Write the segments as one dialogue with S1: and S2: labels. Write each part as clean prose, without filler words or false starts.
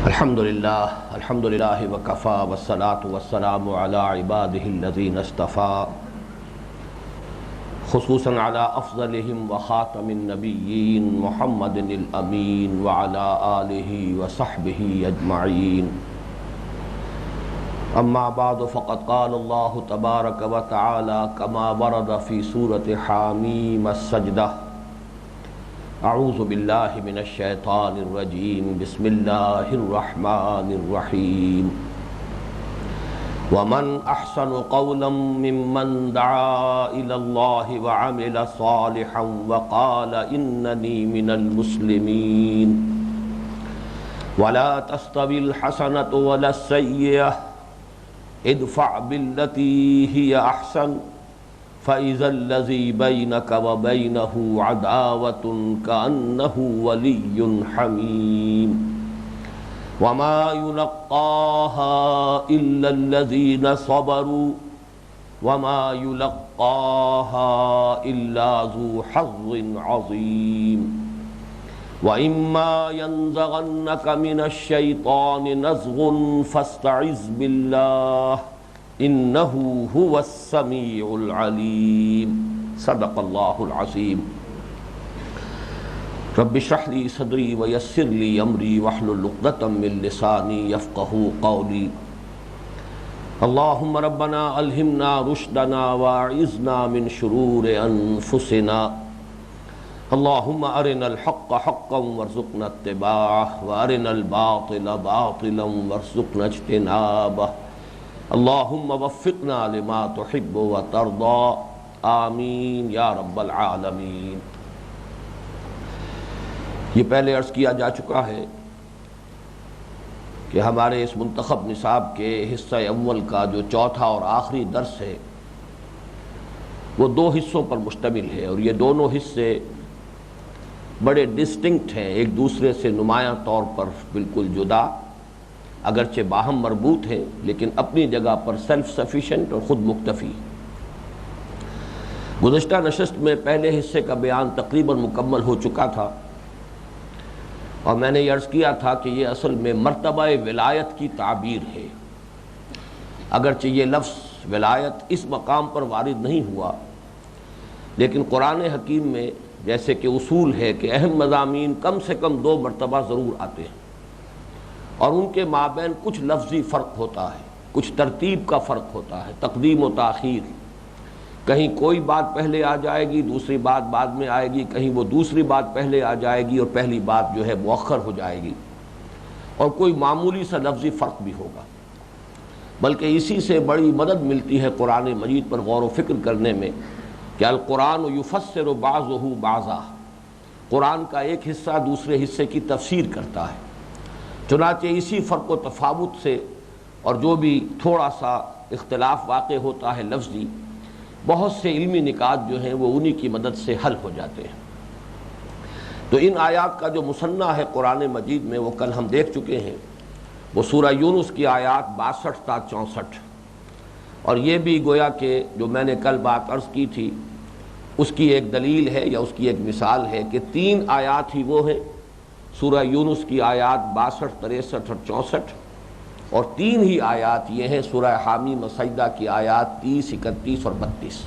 S1: الحمد للہ وکفا والصلاة والسلام علی عباده الذین اصطفى خصوصا علی افضلهم وخاتم النبیین محمد الامین وعلی آلہ وصحبہ اجمعین اما بعد فقد قال اللہ تبارک وتعالی کما ورد فی سورة حامیم السجدہ اعوذ باللہ من الشیطان الرجیم بسم اللہ الرحمن الرحیم ومن احسن قولا ممن دعا الى اللہ وعمل صالحا وقال اننی من المسلمین ولا تستوی الحسنة ولا السیئة ادفع بالتي هي احسن فَإِذَا الَّذِي بَيْنَكَ وَبَيْنَهُ عَدَاوَةٌ كَأَنَّهُ وَلِيٌّ حَمِيمٌ وَمَا يُلَقَّاهَا إِلَّا الَّذِينَ صَبَرُوا وَمَا يُلَقَّاهَا إِلَّا ذُو حَظٍّ عَظِيمٍ وَإِمَّا يَنزَغَنَّكَ مِنَ الشَّيْطَانِ نَزْغٌ فَاسْتَعِذْ بِاللَّهِ انہو هو السمیع العلیم صدق اللہ العظیم رب اشرح لی صدری ویسر لی امری واحلل عقدۃ من لسانی یفقہوا قولی اللہم ربنا الہمنا رشدنا واعذنا من شرور انفسنا اللہم ارنا الحق حقا وارزقنا اتباعہ وارنا الباطل باطلا وارزقنا اجتنابہ اللہم وفقنا لما تحب وترضى آمین یا رب العالمین۔ یہ پہلے عرض کیا جا چکا ہے کہ ہمارے اس منتخب نصاب کے حصہ اول کا جو چوتھا اور آخری درس ہے وہ دو حصوں پر مشتمل ہے، اور یہ دونوں حصے بڑے ڈسٹنکٹ ہیں، ایک دوسرے سے نمایاں طور پر بالکل جدا، اگرچہ باہم مربوط ہیں لیکن اپنی جگہ پر سیلف سفیشینٹ اور خود مکتفی۔ گزشتہ نشست میں پہلے حصے کا بیان تقریباً مکمل ہو چکا تھا، اور میں نے یہ عرض کیا تھا کہ یہ اصل میں مرتبہ ولایت کی تعبیر ہے۔ اگرچہ یہ لفظ ولایت اس مقام پر وارد نہیں ہوا، لیکن قرآن حکیم میں جیسے کہ اصول ہے کہ اہم مضامین کم سے کم دو مرتبہ ضرور آتے ہیں، اور ان کے مابین کچھ لفظی فرق ہوتا ہے، کچھ ترتیب کا فرق ہوتا ہے، تقدیم و تاخیر، کہیں کوئی بات پہلے آ جائے گی دوسری بات بعد میں آئے گی، کہیں وہ دوسری بات پہلے آ جائے گی اور پہلی بات جو ہے مؤخر ہو جائے گی، اور کوئی معمولی سا لفظی فرق بھی ہوگا۔ بلکہ اسی سے بڑی مدد ملتی ہے قرآن مجید پر غور و فکر کرنے میں کہ القرآن یفسر بعضہ بعضا، قرآن کا ایک حصہ دوسرے حصے کی تفسیر کرتا ہے۔ چنانچہ اسی فرق و تفاوت سے اور جو بھی تھوڑا سا اختلاف واقع ہوتا ہے لفظی، بہت سے علمی نکات جو ہیں وہ انہی کی مدد سے حل ہو جاتے ہیں۔ تو ان آیات کا جو مثنیٰ ہے قرآن مجید میں وہ کل ہم دیکھ چکے ہیں، وہ سورہ یونس کی آیات 62 تا 64، اور یہ بھی گویا کہ جو میں نے کل بات عرض کی تھی اس کی ایک دلیل ہے یا اس کی ایک مثال ہے کہ 3 آیات ہی وہ ہیں، سورہ یونس کی آیات 62، 63 اور 64، اور 3 ہی آیات یہ ہیں سورہ حامیم السجدہ کی آیات 30، 31 اور 32،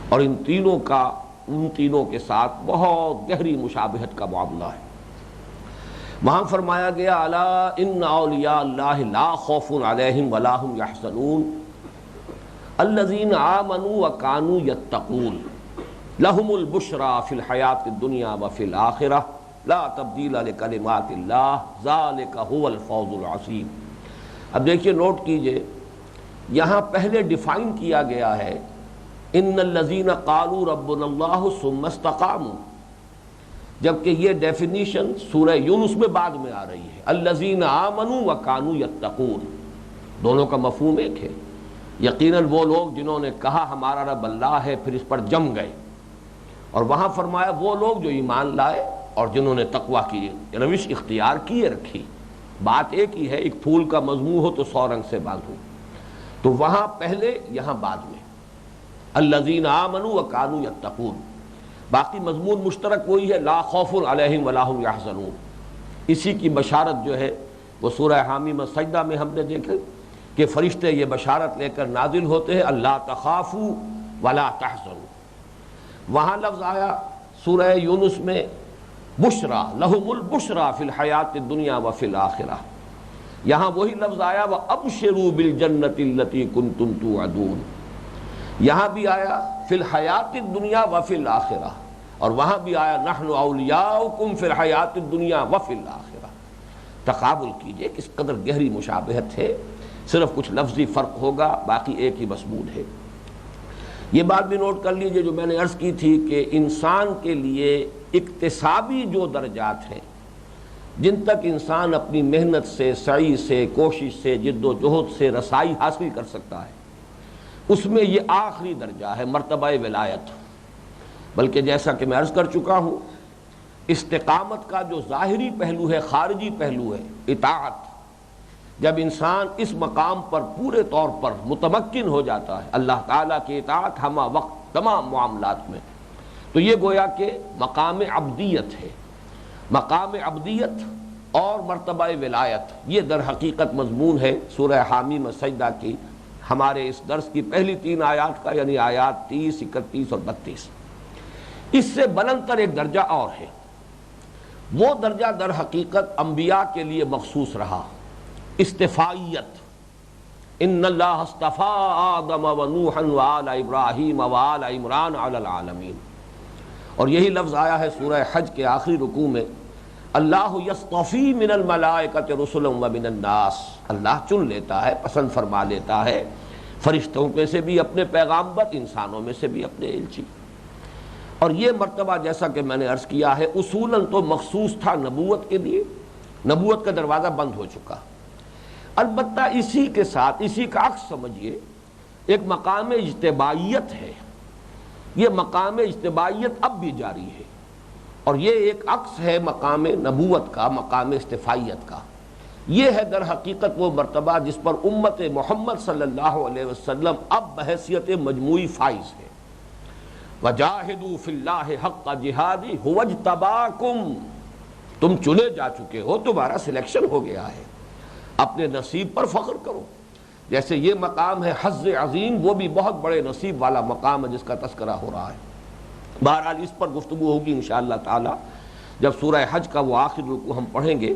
S1: اور ان تینوں کے ساتھ بہت گہری مشابہت کا معاملہ ہے۔ وہاں فرمایا گیا الا ان اولیاء اللہ لا خوف علیہم ولا هم یحزنون الذین آمنوا وکانوا یتقون لهم البشری فی الحیاۃ الدنیا وفی الآخرہ لا تبدیل لکلمات اللہ ذالک هو الفوز العظیم۔ اب دیکھیے، نوٹ کیجئے، یہاں پہلے ڈیفائن کیا گیا ہے ان الذین قالوا ربنا اللہ ثم استقاموا، جبکہ یہ ڈیفینیشن سورہ یونس میں بعد میں آ رہی ہے، الذین آمنوا وکانوا یتقون، دونوں کا مفہوم ایک ہے۔ یقیناً وہ لوگ جنہوں نے کہا ہمارا رب اللہ ہے پھر اس پر جم گئے، اور وہاں فرمایا وہ لوگ جو ایمان لائے اور جنہوں نے تقویٰ کی روش اختیار کیے رکھی۔ بات ایک ہی ہے، ایک پھول کا مضمون ہو تو 100 رنگ سے باندھو، تو وہاں پہلے یہاں بعد میں الذین آمنوا وکانوا یتقون، باقی مضمون مشترک وہی ہے، لا خوف علیہم ولا هم یحزنون، اسی کی بشارت جو ہے وہ سورہ حامیم سجدہ میں ہم نے دیکھے کہ فرشتے یہ بشارت لے کر نازل ہوتے ہیں اللہ تخافوا ولا تحزنوا۔ وہاں لفظ آیا سورہ یونس میں بشرا لہم البشرا فی الحیات الدنیا وفی الآخرہ، یہاں وہی لفظ آیا وَأَبْشِرُوا بِالْجَنَّةِ الَّتِي كُنْتُمْ تُوعَدُونَ، یہاں بھی آیا فی الحیات الدنیا وفی الآخرہ، اور وہاں بھی آیا نحن اولیاؤکم فی الحیات الدنیا وفی الآخرہ۔ تقابل کیجئے کس قدر گہری مشابہت ہے، صرف کچھ لفظی فرق ہوگا، باقی ایک ہی مضمون ہے۔ یہ بات بھی نوٹ کر لیجئے جو میں نے عرض کی تھی کہ انسان کے لیے اکتسابی جو درجات ہیں جن تک انسان اپنی محنت سے، سعی سے، کوشش سے، جد و جہد سے رسائی حاصل کر سکتا ہے، اس میں یہ آخری درجہ ہے مرتبہ ولایت۔ بلکہ جیسا کہ میں عرض کر چکا ہوں، استقامت کا جو ظاہری پہلو ہے، خارجی پہلو ہے اطاعت، جب انسان اس مقام پر پورے طور پر متمکن ہو جاتا ہے اللہ تعالیٰ کی اطاعت ہمہ وقت تمام معاملات میں، تو یہ گویا کہ مقام عبدیت ہے۔ مقام عبدیت اور مرتبہ ولایت یہ در حقیقت مضمون ہے سورہ حامیم سجدہ کی ہمارے اس درس کی پہلی 3 آیات کا، یعنی آیات 30، 31 اور 32۔ اس سے بلند تر ایک درجہ اور ہے، وہ درجہ در حقیقت انبیاء کے لیے مخصوص رہا، استفائیت۔ ان اللہ اصطفیٰ آدم ونوحا وآل ابراہیم وآل عمران علی العالمین، اور یہی لفظ آیا ہے سورہ حج کے آخری رکوع میں اللہ یصطفی من الملائکۃ رسلا ومن الناس، اللہ چن لیتا ہے، پسند فرما لیتا ہے فرشتوں میں سے بھی اپنے پیغامبر، انسانوں میں سے بھی اپنے الچی۔ اور یہ مرتبہ جیسا کہ میں نے عرض کیا ہے اصولاً تو مخصوص تھا نبوت کے لیے، نبوت کا دروازہ بند ہو چکا، البتہ اسی کے ساتھ اسی کا عکس سمجھیے ایک مقام اجتباعیت ہے، یہ مقام اجتباعیت اب بھی جاری ہے، اور یہ ایک عکس ہے مقام نبوت کا، مقام استفائیت کا۔ یہ ہے در حقیقت وہ مرتبہ جس پر امت محمد صلی اللہ علیہ وسلم اب بحیثیت مجموعی فائز ہے۔ وَجَاهِدُوا فِي اللَّهِ حَقَّ جِهَادِهِ هُوَ اجْتَبَاكُمْ، تم چنے جا چکے ہو، تمہارا سلیکشن ہو گیا ہے، اپنے نصیب پر فخر کرو۔ جیسے یہ مقام ہے حظ عظیم، وہ بھی بہت بڑے نصیب والا مقام ہے جس کا تذکرہ ہو رہا ہے۔ بہرحال اس پر گفتگو ہوگی انشاءاللہ تعالی جب سورہ حج کا وہ آخری رکوع ہم پڑھیں گے،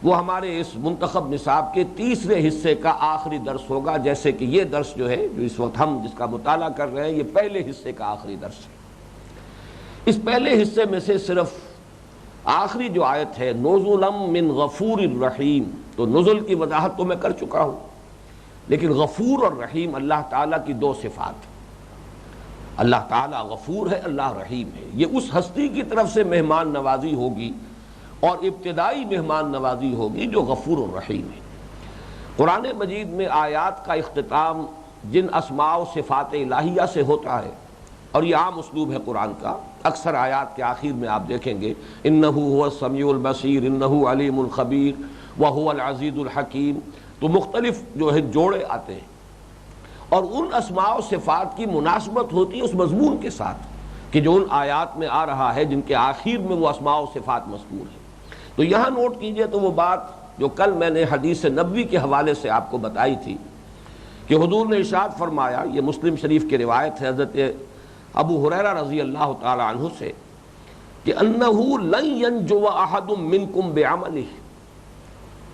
S1: وہ ہمارے اس منتخب نصاب کے تیسرے حصے کا آخری درس ہوگا، جیسے کہ یہ درس جو ہے جو اس وقت ہم جس کا مطالعہ کر رہے ہیں یہ پہلے حصے کا آخری درس ہے۔ اس پہلے حصے میں سے صرف آخری جو آیت ہے نزلا من غفور الرحیم، تو نزل کی وضاحت تو میں کر چکا ہوں، لیکن غفور اور رحیم اللہ تعالیٰ کی 2 صفات، اللہ تعالیٰ غفور ہے، اللہ رحیم ہے، یہ اس ہستی کی طرف سے مہمان نوازی ہوگی اور ابتدائی مہمان نوازی ہوگی جو غفور الرحیم ہے۔ قرآن مجید میں آیات کا اختتام جن اسماء و صفات الہیہ سے ہوتا ہے، اور یہ عام اسلوب ہے قرآن کا، اکثر آیات کے آخر میں آپ دیکھیں گے انہ هو السمیع البصیر، انہ علیم الخبیر، وہو العزیز الحکیم، تو مختلف جو ہے جوڑے آتے ہیں، اور ان اسماء و صفات کی مناسبت ہوتی ہے اس مضمون کے ساتھ کہ جو ان آیات میں آ رہا ہے جن کے آخر میں وہ اسماء و صفات مذکور ہیں۔ تو یہاں نوٹ کیجئے تو وہ بات جو کل میں نے حدیث نبوی کے حوالے سے آپ کو بتائی تھی کہ حضور نے ارشاد فرمایا، یہ مسلم شریف کی روایت ہے حضرت ابو ہریرہ رضی اللہ تعالی عنہ سے، کہ انہ لن ینجو احد منکم بعملہ،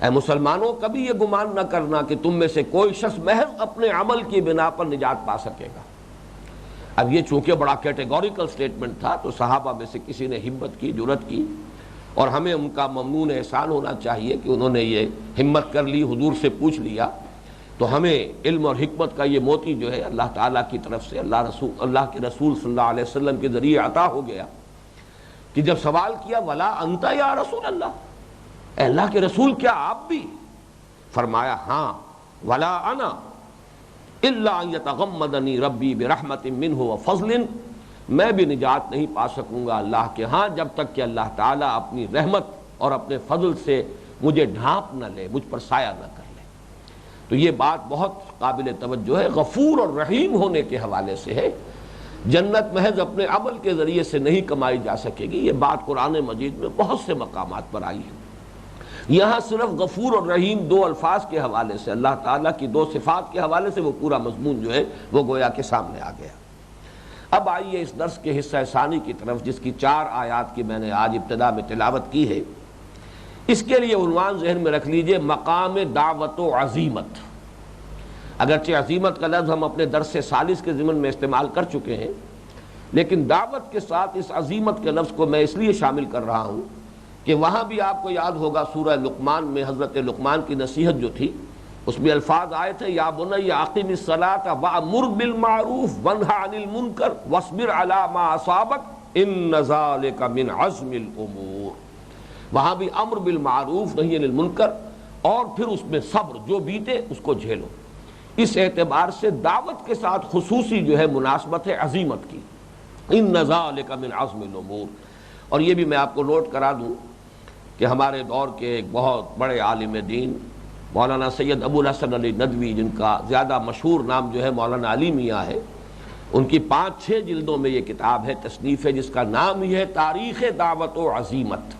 S1: اے مسلمانوں کبھی یہ گمان نہ کرنا کہ تم میں سے کوئی شخص محض اپنے عمل کی بنا پر نجات پا سکے گا۔ اب یہ چونکہ بڑا کیٹیگوریکل سٹیٹمنٹ تھا تو صحابہ میں سے کسی نے ہمت کی، جرأت کی، اور ہمیں ان کا ممنون احسان ہونا چاہیے کہ انہوں نے یہ ہمت کر لی، حضور سے پوچھ لیا، تو ہمیں علم اور حکمت کا یہ موتی جو ہے اللہ تعالیٰ کی طرف سے اللہ کے رسول صلی اللہ علیہ وسلم کے ذریعے عطا ہو گیا کہ جب سوال کیا ولا انت یا رسول اللہ، اے اللہ کے رسول کیا آپ بھی؟ فرمایا ہاں، ولا انا الا ان یتغمدنی ربی برحمت منہ وفضل، میں بھی نجات نہیں پا سکوں گا اللہ کے ہاں جب تک کہ اللہ تعالیٰ اپنی رحمت اور اپنے فضل سے مجھے ڈھانپ نہ لے، مجھ پر سایہ نہ کر لے۔ تو یہ بات بہت قابل توجہ ہے، غفور اور رحیم ہونے کے حوالے سے ہے، جنت محض اپنے عمل کے ذریعے سے نہیں کمائی جا سکے گی، یہ بات قرآن مجید میں بہت سے مقامات پر آئی ہے۔ یہاں صرف غفور اور رحیم دو الفاظ کے حوالے سے، اللہ تعالیٰ کی دو صفات کے حوالے سے وہ پورا مضمون جو ہے وہ گویا کے سامنے آ گیا۔ اب آئیے اس درس کے حصہ ثانی کی طرف، جس کی 4 آیات کی میں نے آج ابتدا میں تلاوت کی ہے۔ اس کے لیے عنوان ذہن میں رکھ لیجئے، مقام دعوت و عزیمت۔ اگرچہ عزیمت کا لفظ ہم اپنے درس ثالث کے ضمن میں استعمال کر چکے ہیں، لیکن دعوت کے ساتھ اس عزیمت کے لفظ کو میں اس لیے شامل کر رہا ہوں کہ وہاں بھی آپ کو یاد ہوگا سورہ لقمان میں حضرت لقمان کی نصیحت جو تھی، اس میں الفاظ آئے تھے، یا بنی اقم الصلاۃ وامر بالمعروف وانہی عن المنکر واصبر علی ما اصابک ان ذلک من عزم الامور۔ وہاں بھی امر بالمعروف نہی عن المنکر، اور پھر اس میں صبر، جو بیتے اس کو جھیلو۔ اس اعتبار سے دعوت کے ساتھ خصوصی جو ہے مناسبت ہے عزیمت کی، ان ذلک من عزم الامور۔ اور یہ بھی میں آپ کو نوٹ کرا دوں کہ ہمارے دور کے ایک بہت بڑے عالم دین مولانا سید ابو الحسن علی ندوی، جن کا زیادہ مشہور نام جو ہے مولانا علی میاں ہے، ان کی 5-6 جلدوں میں یہ کتاب ہے، تصنیف ہے، جس کا نام ہی ہے تاریخ دعوت و عزیمت۔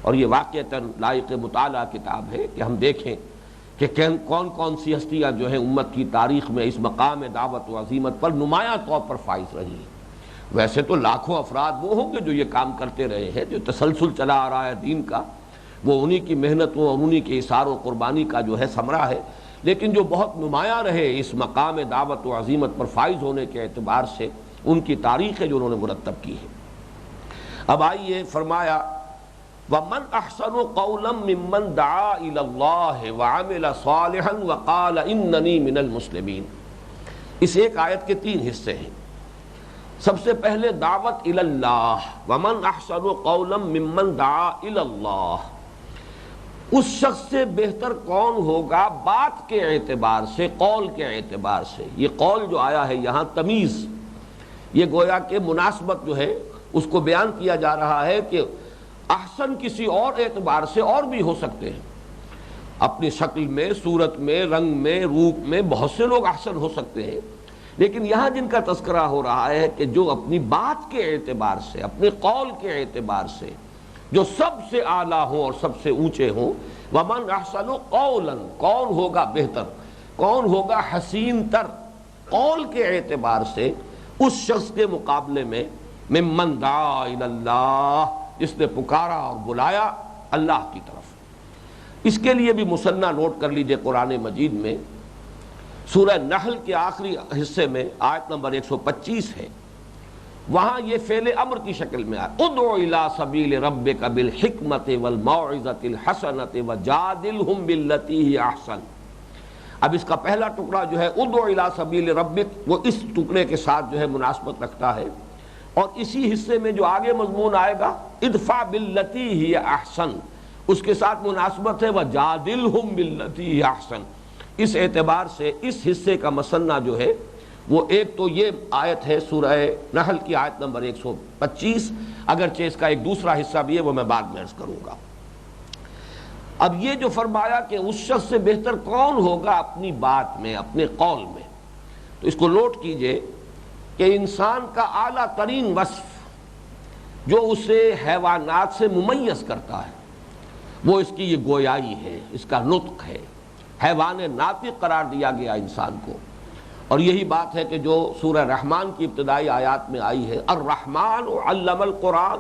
S1: اور یہ واقعتاً لائق مطالعہ کتاب ہے کہ ہم دیکھیں کہ کون کون سی ہستیاں جو ہیں امت کی تاریخ میں اس مقام دعوت و عزیمت پر نمایاں طور پر فائز رہی ہیں۔ ویسے تو لاکھوں افراد وہ ہوں گے جو یہ کام کرتے رہے ہیں، جو تسلسل چلا آ رہا ہے دین کا، وہ انہی کی محنتوں اور انہی کے اثار و قربانی کا جو ہے ثمرہ ہے، لیکن جو بہت نمایاں رہے اس مقام دعوت و عزیمت پر فائز ہونے کے اعتبار سے، ان کی تاریخ ہے جو انہوں نے مرتب کی ہے۔ اب آئیے، فرمایا وَمَنْ أَحْسَنُ قَوْلًا مِّمَّنْ دَعَا إِلَى اللَّهِ وَعَمِلَ صَالِحًا وَقَالَ إِنَّنِي مِنَ الْمُسْلِمِينَ۔ اس ایک آیت کے 3 حصے ہیں۔ سب سے پہلے دعوت الی اللہ، ومن احسن قولا ممن دعا الی اللہ۔ اس شخص سے بہتر کون ہوگا بات کے اعتبار سے، قول کے اعتبار سے۔ یہ قول جو آیا ہے یہاں تمیز، یہ گویا کہ مناسبت جو ہے اس کو بیان کیا جا رہا ہے کہ احسن کسی اور اعتبار سے اور بھی ہو سکتے ہیں، اپنی شکل میں، صورت میں، رنگ میں، روپ میں بہت سے لوگ احسن ہو سکتے ہیں، لیکن یہاں جن کا تذکرہ ہو رہا ہے کہ جو اپنی بات کے اعتبار سے، اپنے قول کے اعتبار سے جو سب سے اعلیٰ ہوں اور سب سے اونچے ہوں، ومن احسن قولا، کون ہوگا بہتر، کون ہوگا حسین تر قول کے اعتبار سے اس شخص کے مقابلے میں، ممن دعا الی اللہ، جس نے پکارا اور بلایا اللہ کی طرف۔ اس کے لیے بھی مثنیٰ نوٹ کر لیجئے، قرآن مجید میں سورہ نحل کے آخری حصے میں آیت نمبر 125 ہے، وہاں یہ فعل امر کی شکل میں آیا، ادعو الی سبیل ربک بالحکمت والموعظۃ الحسنۃ وجادلہم باللتی ہی احسن۔ اب اس کا پہلا ٹکڑا جو ہے ادعو الی سبیل ربک، وہ اس ٹکڑے کے ساتھ جو ہے مناسبت رکھتا ہے، اور اسی حصے میں جو آگے مضمون آئے گا ادفع باللتی ہی احسن، اس کے ساتھ مناسبت ہے وجادلہم باللتی ہی احسن۔ اس اعتبار سے اس حصے کا مثنیٰ جو ہے وہ ایک تو یہ آیت ہے سورہ نحل کی آیت نمبر 125، اگرچہ اس کا ایک دوسرا حصہ بھی ہے، وہ میں بعد میں عرض کروں گا۔ اب یہ جو فرمایا کہ اس شخص سے بہتر کون ہوگا اپنی بات میں، اپنے قول میں، تو اس کو نوٹ کیجئے کہ انسان کا اعلیٰ ترین وصف جو اسے حیوانات سے ممیز کرتا ہے وہ اس کی یہ گویائی ہے، اس کا نطق ہے۔ حیوان ناطق قرار دیا گیا انسان کو، اور یہی بات ہے کہ جو سورہ رحمان کی ابتدائی آیات میں آئی ہے، الرحمن علم القرآن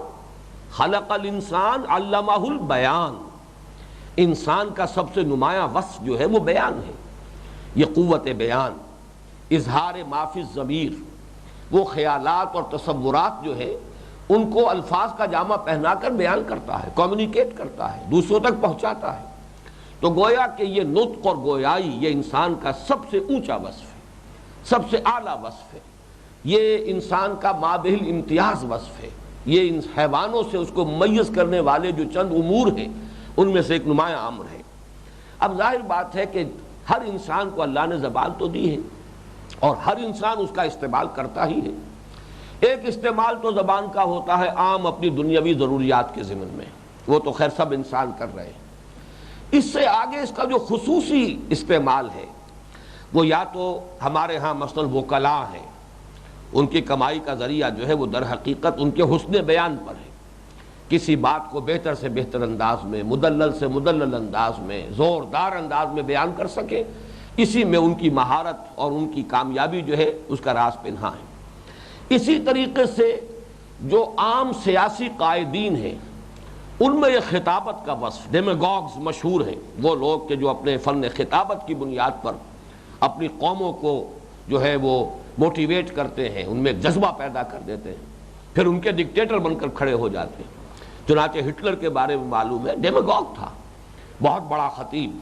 S1: خلق الانسان علمہ البیان۔ انسان کا سب سے نمایاں وصف جو ہے وہ بیان ہے، یہ قوت بیان، اظہار ما فی الضمیر، وہ خیالات اور تصورات جو ہے ان کو الفاظ کا جامہ پہنا کر بیان کرتا ہے، کمیونیکیٹ کرتا ہے، دوسروں تک پہنچاتا ہے۔ تو گویا کہ یہ نطق اور گویائی یہ انسان کا سب سے اونچا وصف ہے، سب سے اعلیٰ وصف ہے، یہ انسان کا مابہل امتیاز وصف ہے، یہ ان حیوانوں سے اس کو ممیز کرنے والے جو چند امور ہیں ان میں سے ایک نمایاں امر ہے۔ اب ظاہر بات ہے کہ ہر انسان کو اللہ نے زبان تو دی ہے اور ہر انسان اس کا استعمال کرتا ہی ہے۔ ایک استعمال تو زبان کا ہوتا ہے عام اپنی دنیاوی ضروریات کے ضمن میں، وہ تو خیر سب انسان کر رہے ہیں۔ اس سے آگے اس کا جو خصوصی استعمال ہے وہ یا تو ہمارے ہاں مثلا وکلاء ہیں، ان کی کمائی کا ذریعہ جو ہے وہ در حقیقت ان کے حسن بیان پر ہے، کسی بات کو بہتر سے بہتر انداز میں، مدلل سے مدلل انداز میں، زوردار انداز میں بیان کر سکیں، اسی میں ان کی مہارت اور ان کی کامیابی جو ہے اس کا راز پنہا ہے۔ اسی طریقے سے جو عام سیاسی قائدین ہیں ان میں یہ خطابت کا وصف، ڈیمیگوگز مشہور ہیں، وہ لوگ کہ جو اپنے فن خطابت کی بنیاد پر اپنی قوموں کو جو ہے وہ موٹیویٹ کرتے ہیں، ان میں جذبہ پیدا کر دیتے ہیں، پھر ان کے ڈکٹیٹر بن کر کھڑے ہو جاتے ہیں۔ چنانچہ ہٹلر کے بارے میں معلوم ہے، ڈیمیگوگ تھا، بہت بڑا خطیب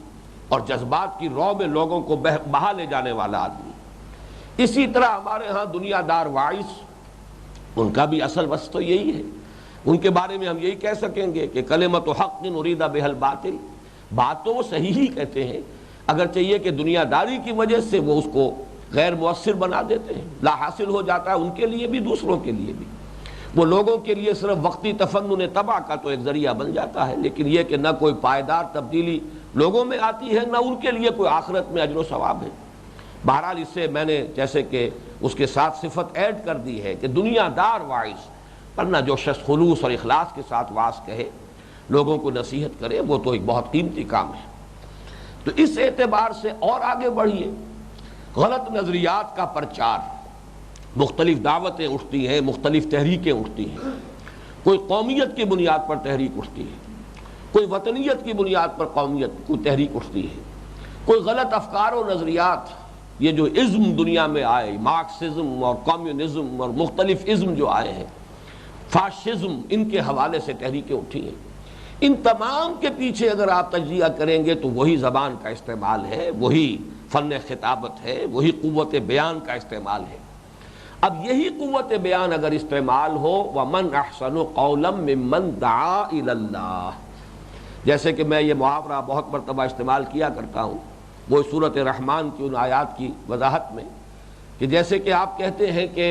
S1: اور جذبات کی رو میں لوگوں کو بہا لے جانے والا آدمی۔ اسی طرح ہمارے ہاں دنیا دار وائس، ان کا بھی اصل وصف تو یہی ہے، ان کے بارے میں ہم یہی کہہ سکیں گے کہ کلمۃ حق ارید بها الباطل، بات تو وہ صحیح ہی کہتے ہیں، اگر چاہیے کہ دنیا داری کی وجہ سے وہ اس کو غیر مؤثر بنا دیتے ہیں، لا حاصل ہو جاتا ہے ان کے لیے بھی دوسروں کے لیے بھی، وہ لوگوں کے لیے صرف وقتی تفنن طبع کا تو ایک ذریعہ بن جاتا ہے، لیکن یہ کہ نہ کوئی پائیدار تبدیلی لوگوں میں آتی ہے، نہ ان کے لیے کوئی آخرت میں اجر و ثواب ہے۔ بہرحال اس سے میں نے جیسے کہ اس کے ساتھ صفت ایڈ کر دی ہے کہ دنیا دار واعظ، ورنہ جو شخص خلوص اور اخلاص کے ساتھ واعظ کہے، لوگوں کو نصیحت کرے، وہ تو ایک بہت قیمتی کام ہے۔ تو اس اعتبار سے اور آگے بڑھیے، غلط نظریات کا پرچار، مختلف دعوتیں اٹھتی ہیں، مختلف تحریکیں اٹھتی ہیں، کوئی قومیت کی بنیاد پر تحریک اٹھتی ہے، کوئی وطنیت کی بنیاد پر قومیت کوئی تحریک اٹھتی ہے، کوئی غلط افکار و نظریات، یہ جو ازم دنیا میں آئے، مارکسزم اور کمیونزم اور مختلف ازم جو آئے ہیں، فاشزم، ان کے حوالے سے تحریکیں اٹھی ہیں، ان تمام کے پیچھے اگر آپ تجزیہ کریں گے تو وہی زبان کا استعمال ہے، وہی فن خطابت ہے، وہی قوت بیان کا استعمال ہے۔ اب یہی قوت بیان اگر استعمال ہو، وَمَنْ أَحْسَنُ قَوْلًا مِّمَّنْ دَعَا إِلَى اللَّهِ، جیسے کہ میں یہ محاورہ بہت مرتبہ استعمال کیا کرتا ہوں وہ سورۃ رحمان کی ان آیات کی وضاحت میں، کہ جیسے کہ آپ کہتے ہیں کہ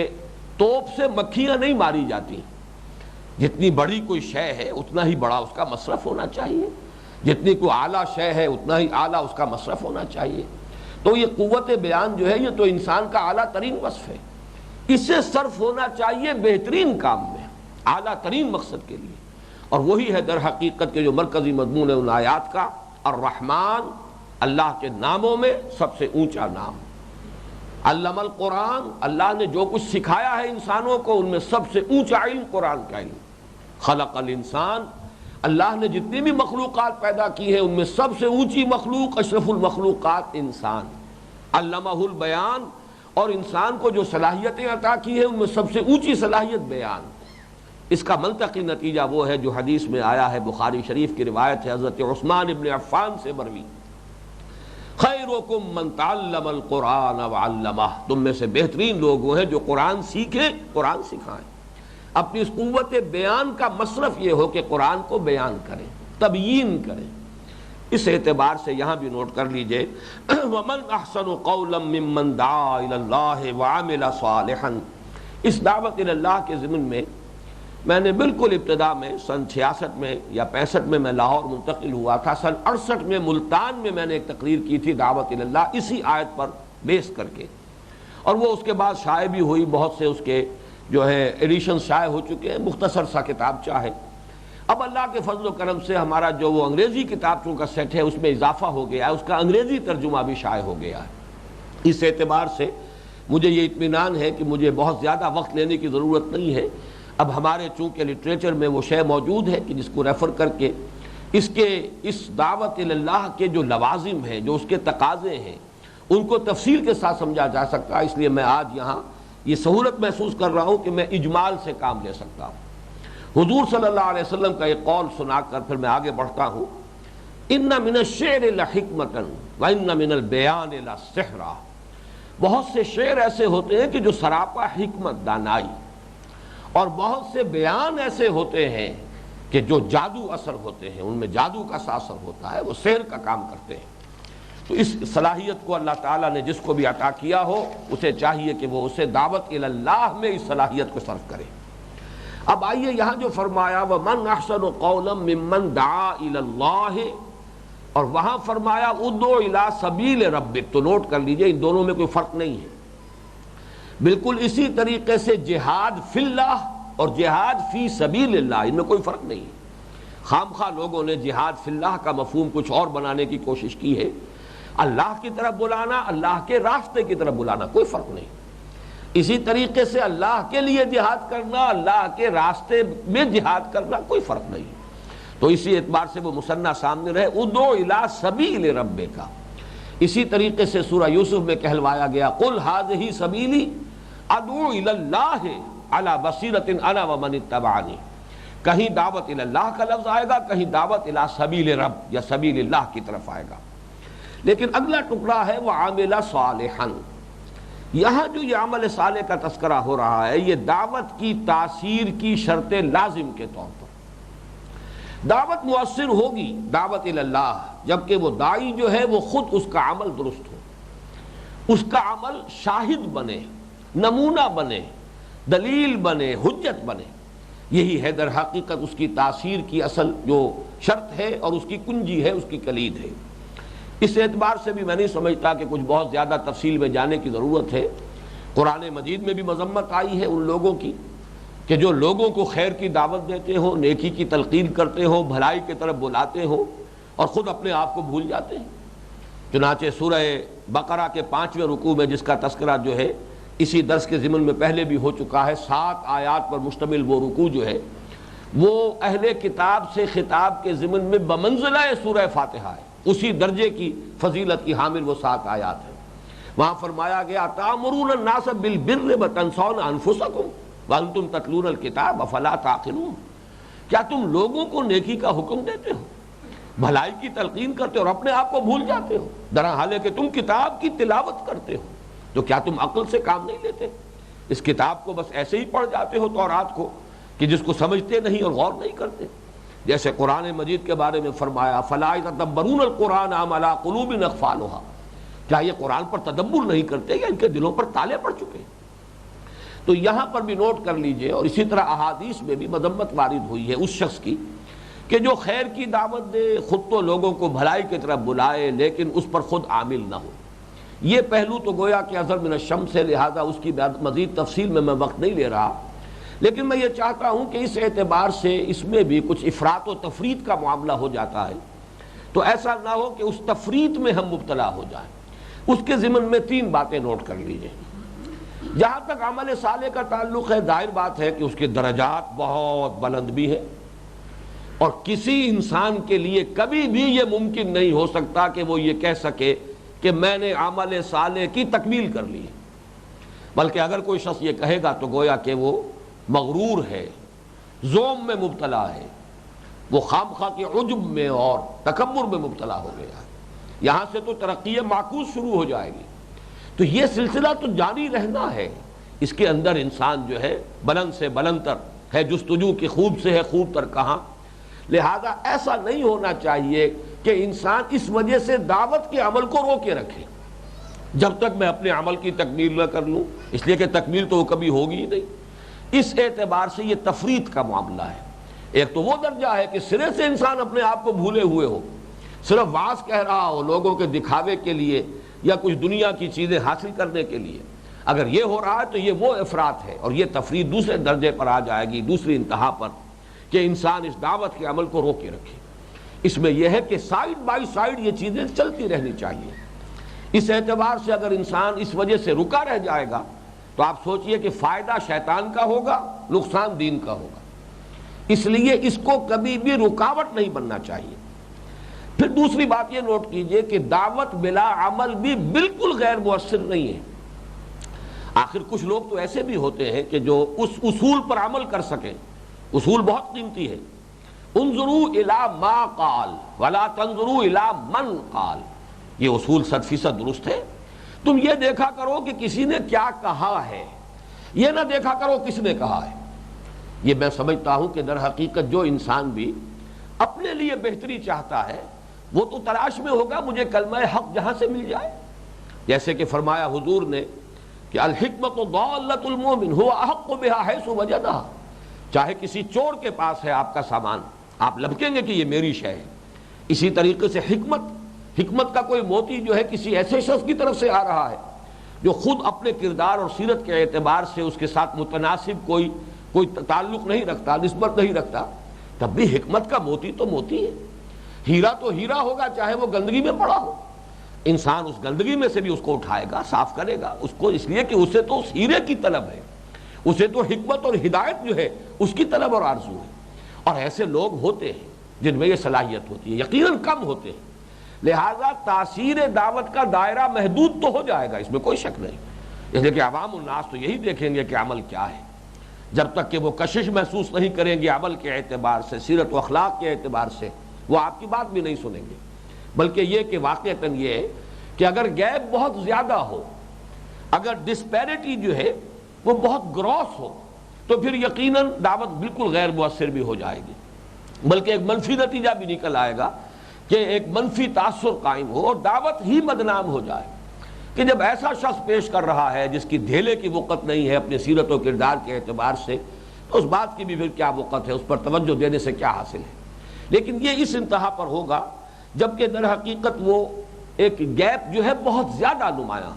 S1: توپ سے مکھیاں نہیں ماری جاتی، جتنی بڑی کوئی شے ہے اتنا ہی بڑا اس کا مصرف ہونا چاہیے، جتنی کوئی اعلیٰ شے ہے اتنا ہی اعلیٰ اس کا مصرف ہونا چاہیے۔ تو یہ قوت بیان جو ہے یہ تو انسان کا اعلیٰ ترین وصف ہے، اسے صرف ہونا چاہیے بہترین کام میں، اعلیٰ ترین مقصد کے لیے، اور وہی ہے در حقیقت کے جو مرکزی مضمون ہے ان آیات کا، الرحمن، اللہ کے ناموں میں سب سے اونچا نام، علم القرآن، اللہ نے جو کچھ سکھایا ہے انسانوں کو ان میں سب سے اونچا علم قرآن کا علم، خلق الانسان، اللہ نے جتنی بھی مخلوقات پیدا کی ہیں ان میں سب سے اونچی مخلوق، اشرف المخلوقات انسان، علمہ البیان، اور انسان کو جو صلاحیتیں عطا کی ہیں ان میں سب سے اونچی صلاحیت بیان۔ اس کا منطقی نتیجہ وہ ہے جو حدیث میں آیا ہے، بخاری شریف کی روایت ہے حضرت عثمان ابن عفان سے مروی، خیرکم من تعلم القرآن وعلمہ، تم میں سے بہترین لوگ وہ ہیں جو قرآن سیکھیں، قرآن سکھائیں۔ اپنی اس قوت بیان کا مصرف یہ ہو کہ قرآن کو بیان کریں، تبیین کریں۔ اس اعتبار سے یہاں بھی نوٹ کر لیجئے، وَمَنْ أَحْسَنُ قَوْلًا مِّمَّنْ دَعَا إِلَى اللَّهِ وَعَمِلَ صَالِحًا، اس دعوت اللہ کے ضمن میں میں نے بالکل ابتدا میں سن 66 میں یا 65 میں لاہور منتقل ہوا تھا، سن 68 میں ملتان میں نے ایک تقریر کی تھی دعوت اللہ اسی آیت پر بیس کر کے، اور وہ اس کے بعد شائع بھی ہوئی، بہت سے اس کے جو ہے ایڈیشن شائع ہو چکے ہیں، مختصر سا کتابچہ ہے۔ اب اللہ کے فضل و کرم سے ہمارا جو وہ انگریزی کتابچوں کا سیٹ ہے اس میں اضافہ ہو گیا ہے، اس کا انگریزی ترجمہ بھی شائع ہو گیا ہے۔ اس اعتبار سے مجھے یہ اطمینان ہے کہ مجھے بہت زیادہ وقت لینے کی ضرورت نہیں ہے، اب ہمارے چونکہ لٹریچر میں وہ شے موجود ہے کہ جس کو ریفر کر کے اس دعوت اللہ کے جو لوازم ہیں، جو اس کے تقاضے ہیں، ان کو تفصیل کے ساتھ سمجھا جا سکتا ہے۔ اس لیے میں آج یہاں یہ سہولت محسوس کر رہا ہوں کہ میں اجمال سے کام لے سکتا ہوں۔ حضور صلی اللہ علیہ وسلم کا ایک قول سنا کر پھر میں آگے بڑھتا ہوں، ان من الشعر لحکمۃ وان من البیان لسحرا، بہت سے شعر ایسے ہوتے ہیں کہ جو سراپا حکمت، دانائی، اور بہت سے بیان ایسے ہوتے ہیں کہ جو جادو اثر ہوتے ہیں، ان میں جادو کا اثر ہوتا ہے، وہ سحر کا کام کرتے ہیں۔ تو اس صلاحیت کو اللہ تعالیٰ نے جس کو بھی عطا کیا ہو اسے چاہیے کہ وہ اسے دعوت اللہ میں اس صلاحیت کو صرف کرے۔ اب آئیے یہاں جو فرمایا وَمَنْ أَحْسَنُ قَوْلًا مِّمَّنْ دَعَا إِلَى اللَّهِ، اور وہاں فرمایا اُدْعُ إِلَىٰ سَبِيلِ رَبِّكَ، تو نوٹ کر لیجئے ان دونوں میں کوئی فرق نہیں ہے۔ بالکل اسی طریقے سے جہاد فی اللہ اور جہاد فی سبیل اللہ، ان میں کوئی فرق نہیں ہے۔ خام خواہ لوگوں نے جہاد فی اللہ کا مفہوم کچھ اور بنانے کی کوشش کی ہے۔ اللہ کی طرف بلانا، اللہ کے راستے کی طرف بلانا، کوئی فرق نہیں۔ اسی طریقے سے اللہ کے لیے جہاد کرنا، اللہ کے راستے میں جہاد کرنا، کوئی فرق نہیں۔ تو اسی اعتبار سے وہ مثنیٰ سامنے رہے، ادعو الی سبیل ربک۔ اسی طریقے سے سورہ یوسف میں کہلوایا گیا، قل ھذہ سبیلی ادعو الی اللہ علی بصیرۃ انا ومن اتبعنی۔ کہیں دعوت الی اللہ کا لفظ آئے گا، کہیں دعوت الی سبیل رب یا سبیل اللہ کی طرف آئے گا۔ لیکن اگلا ٹکڑا ہے وعامل صالحا۔ یہاں جو یہ عمل صالح کا تذکرہ ہو رہا ہے، یہ دعوت کی تاثیر کی شرط لازم کے طور پر۔ دعوت مؤثر ہوگی دعوت الی اللہ جبکہ وہ داعی جو ہے وہ خود اس کا عمل درست ہو، اس کا عمل شاہد بنے، نمونہ بنے، دلیل بنے، حجت بنے۔ یہی ہے در حقیقت اس کی تاثیر کی اصل جو شرط ہے اور اس کی کنجی ہے، اس کی کلید ہے۔ اس اعتبار سے بھی میں نہیں سمجھتا کہ کچھ بہت زیادہ تفصیل میں جانے کی ضرورت ہے۔ قرآن مجید میں بھی مذمت آئی ہے ان لوگوں کی کہ جو لوگوں کو خیر کی دعوت دیتے ہوں، نیکی کی تلقین کرتے ہوں، بھلائی کی طرف بلاتے ہوں اور خود اپنے آپ کو بھول جاتے ہیں۔ چنانچہ سورہ بقرہ کے 5ویں رکوع میں جس کا تذکرہ جو ہے اسی درس کے ضمن میں پہلے بھی ہو چکا ہے، 7 آیات پر مشتمل وہ رکوع جو ہے وہ اہل کتاب سے خطاب کے ضمن میں بمنزلہ سورہ فاتحہ ہے، اسی درجے کی فضیلت کی حامل وہ 7 آیات ہیں۔ وہاں فرمایا گیا تأمرون الناس بالبر وتنسون انفسکم وانتم تتلون الکتاب افلا تعقلون۔ کیا تم لوگوں کو نیکی کا حکم دیتے ہو، بھلائی کی تلقین کرتے ہو اور اپنے آپ کو بھول جاتے ہو، درحال کہ تم کتاب کی تلاوت کرتے ہو، تو کیا تم عقل سے کام نہیں لیتے؟ اس کتاب کو بس ایسے ہی پڑھ جاتے ہو تورات کو کہ جس کو سمجھتے نہیں اور غور نہیں کرتے۔ جیسے قرآن مجید کے بارے میں فرمایا فلا یتدبرون القرآن ام علی قلوب اقفالها، کیا یہ قرآن پر تدبر نہیں کرتے یا ان کے دلوں پر تالے پڑ چکے؟ تو یہاں پر بھی نوٹ کر لیجئے، اور اسی طرح احادیث میں بھی مذمت وارد ہوئی ہے اس شخص کی کہ جو خیر کی دعوت دے، خود تو لوگوں کو بھلائی کی طرف بلائے لیکن اس پر خود عامل نہ ہو۔ یہ پہلو تو گویا کہ اظہر من الشمس ہے، لہذا اس کی مزید تفصیل میں وقت نہیں لے رہا، لیکن میں یہ چاہتا ہوں کہ اس اعتبار سے اس میں بھی کچھ افراط و تفریط کا معاملہ ہو جاتا ہے، تو ایسا نہ ہو کہ اس تفریط میں ہم مبتلا ہو جائیں۔ اس کے ضمن میں 3 باتیں نوٹ کر لیجئے۔ جہاں تک عمل صالح کا تعلق ہے، ظاہر بات ہے کہ اس کے درجات بہت بلند بھی ہیں، اور کسی انسان کے لیے کبھی بھی یہ ممکن نہیں ہو سکتا کہ وہ یہ کہہ سکے کہ میں نے عمل صالح کی تکمیل کر لی، بلکہ اگر کوئی شخص یہ کہے گا تو گویا کہ وہ مغرور ہے، زوم میں مبتلا ہے، وہ خام خواہ کے عجب میں اور تکبر میں مبتلا ہو گیا ہے۔ یہاں سے تو ترقی معکوس شروع ہو جائے گی۔ تو یہ سلسلہ تو جاری رہنا ہے، اس کے اندر انسان جو ہے بلند سے بلند تر ہے، جستجو کی خوب سے ہے خوب تر کہاں۔ لہذا ایسا نہیں ہونا چاہیے کہ انسان اس وجہ سے دعوت کے عمل کو روکے رکھے جب تک میں اپنے عمل کی تکمیل نہ کر لوں، اس لیے کہ تکمیل تو کبھی ہوگی ہی نہیں۔ اس اعتبار سے یہ تفریط کا معاملہ ہے۔ ایک تو وہ درجہ ہے کہ سرے سے انسان اپنے آپ کو بھولے ہوئے ہو، صرف وعظ کہہ رہا ہو لوگوں کے دکھاوے کے لیے یا کچھ دنیا کی چیزیں حاصل کرنے کے لیے۔ اگر یہ ہو رہا ہے تو یہ وہ افراط ہے، اور یہ تفریط دوسرے درجے پر آ جائے گی، دوسری انتہا پر، کہ انسان اس دعوت کے عمل کو روکے رکھے۔ اس میں یہ ہے کہ سائیڈ بائی سائیڈ یہ چیزیں چلتی رہنی چاہیے۔ اس اعتبار سے اگر انسان اس وجہ سے رکا رہ جائے گا تو آپ سوچئے کہ فائدہ شیطان کا ہوگا، نقصان دین کا ہوگا۔ اس لیے اس کو کبھی بھی رکاوٹ نہیں بننا چاہیے۔ پھر دوسری بات یہ نوٹ کیجئے کہ دعوت بلا عمل بھی بالکل غیر مؤثر نہیں ہے۔ آخر کچھ لوگ تو ایسے بھی ہوتے ہیں کہ جو اس اصول پر عمل کر سکیں۔ اصول بہت قیمتی ہے۔ انظروا الی ما قال ولا تنظروا الی من قال، یہ اصول 100% درست ہے۔ تم یہ دیکھا کرو کہ کسی نے کیا کہا ہے، یہ نہ دیکھا کرو کس نے کہا ہے۔ یہ میں سمجھتا ہوں کہ در حقیقت جو انسان بھی اپنے لیے بہتری چاہتا ہے وہ تو تلاش میں ہوگا مجھے کلمہ حق جہاں سے مل جائے، جیسے کہ فرمایا حضور نے کہ الحکمت ضالۃ المؤمن هو احق بها حیث وجدها۔ چاہے کسی چور کے پاس ہے آپ کا سامان، آپ لبکیں گے کہ یہ میری شے ہے۔ اسی طریقے سے حکمت کا کوئی موتی جو ہے کسی ایسے شخص کی طرف سے آ رہا ہے جو خود اپنے کردار اور سیرت کے اعتبار سے اس کے ساتھ متناسب کوئی کوئی تعلق نہیں رکھتا، نسبت نہیں رکھتا، تب بھی حکمت کا موتی تو موتی ہے۔ ہیرا تو ہیرا ہوگا چاہے وہ گندگی میں پڑا ہو، انسان اس گندگی میں سے بھی اس کو اٹھائے گا، صاف کرے گا اس کو، اس لیے کہ اسے تو اس ہیرے کی طلب ہے، اسے تو حکمت اور ہدایت جو ہے اس کی طلب اور آرزو ہے۔ اور ایسے لوگ ہوتے ہیں جن میں یہ صلاحیت ہوتی ہے، یقیناً کم ہوتے ہیں، لہذا تاثیر دعوت کا دائرہ محدود تو ہو جائے گا، اس میں کوئی شک نہیں، اس لیے کہ عوام الناس تو یہی دیکھیں گے کہ عمل کیا ہے۔ جب تک کہ وہ کشش محسوس نہیں کریں گے عمل کے اعتبار سے، سیرت و اخلاق کے اعتبار سے، وہ آپ کی بات بھی نہیں سنیں گے، بلکہ یہ کہ واقعتاً یہ ہے کہ اگر گیپ بہت زیادہ ہو، اگر ڈسپیرٹی جو ہے وہ بہت گراس ہو، تو پھر یقیناً دعوت بالکل غیر مؤثر بھی ہو جائے گی، بلکہ ایک منفی نتیجہ بھی نکل آئے گا کہ ایک منفی تاثر قائم ہو اور دعوت ہی بدنام ہو جائے کہ جب ایسا شخص پیش کر رہا ہے جس کی دھیلے کی وقت نہیں ہے اپنے سیرت و کردار کے اعتبار سے، تو اس بات کی بھی پھر کیا وقت ہے، اس پر توجہ دینے سے کیا حاصل ہے۔ لیکن یہ اس انتہا پر ہوگا جبکہ در حقیقت وہ ایک گیپ جو ہے بہت زیادہ نمایاں،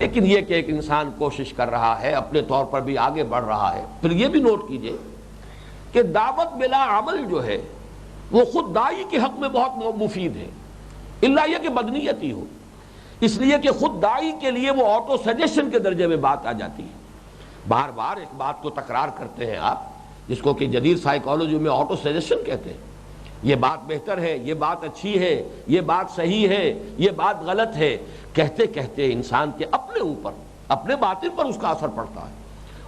S1: لیکن یہ کہ ایک انسان کوشش کر رہا ہے، اپنے طور پر بھی آگے بڑھ رہا ہے۔ پھر یہ بھی نوٹ کیجئے کہ دعوت بلا عمل جو ہے وہ خود داعی کے حق میں بہت مفید ہے، الا یہ کہ بدنیتی ہو، اس لیے کہ خود داعی کے لیے وہ آٹو سجیشن کے درجے میں بات آ جاتی ہے۔ بار بار ایک بات کو تکرار کرتے ہیں آپ، جس کو کہ جدید سائیکالوجی میں آٹو سجیشن کہتے ہیں، یہ بات بہتر ہے، یہ بات اچھی ہے، یہ بات صحیح ہے، یہ بات غلط ہے، کہتے کہتے انسان کے اپنے اوپر، اپنے باطن پر اس کا اثر پڑتا ہے۔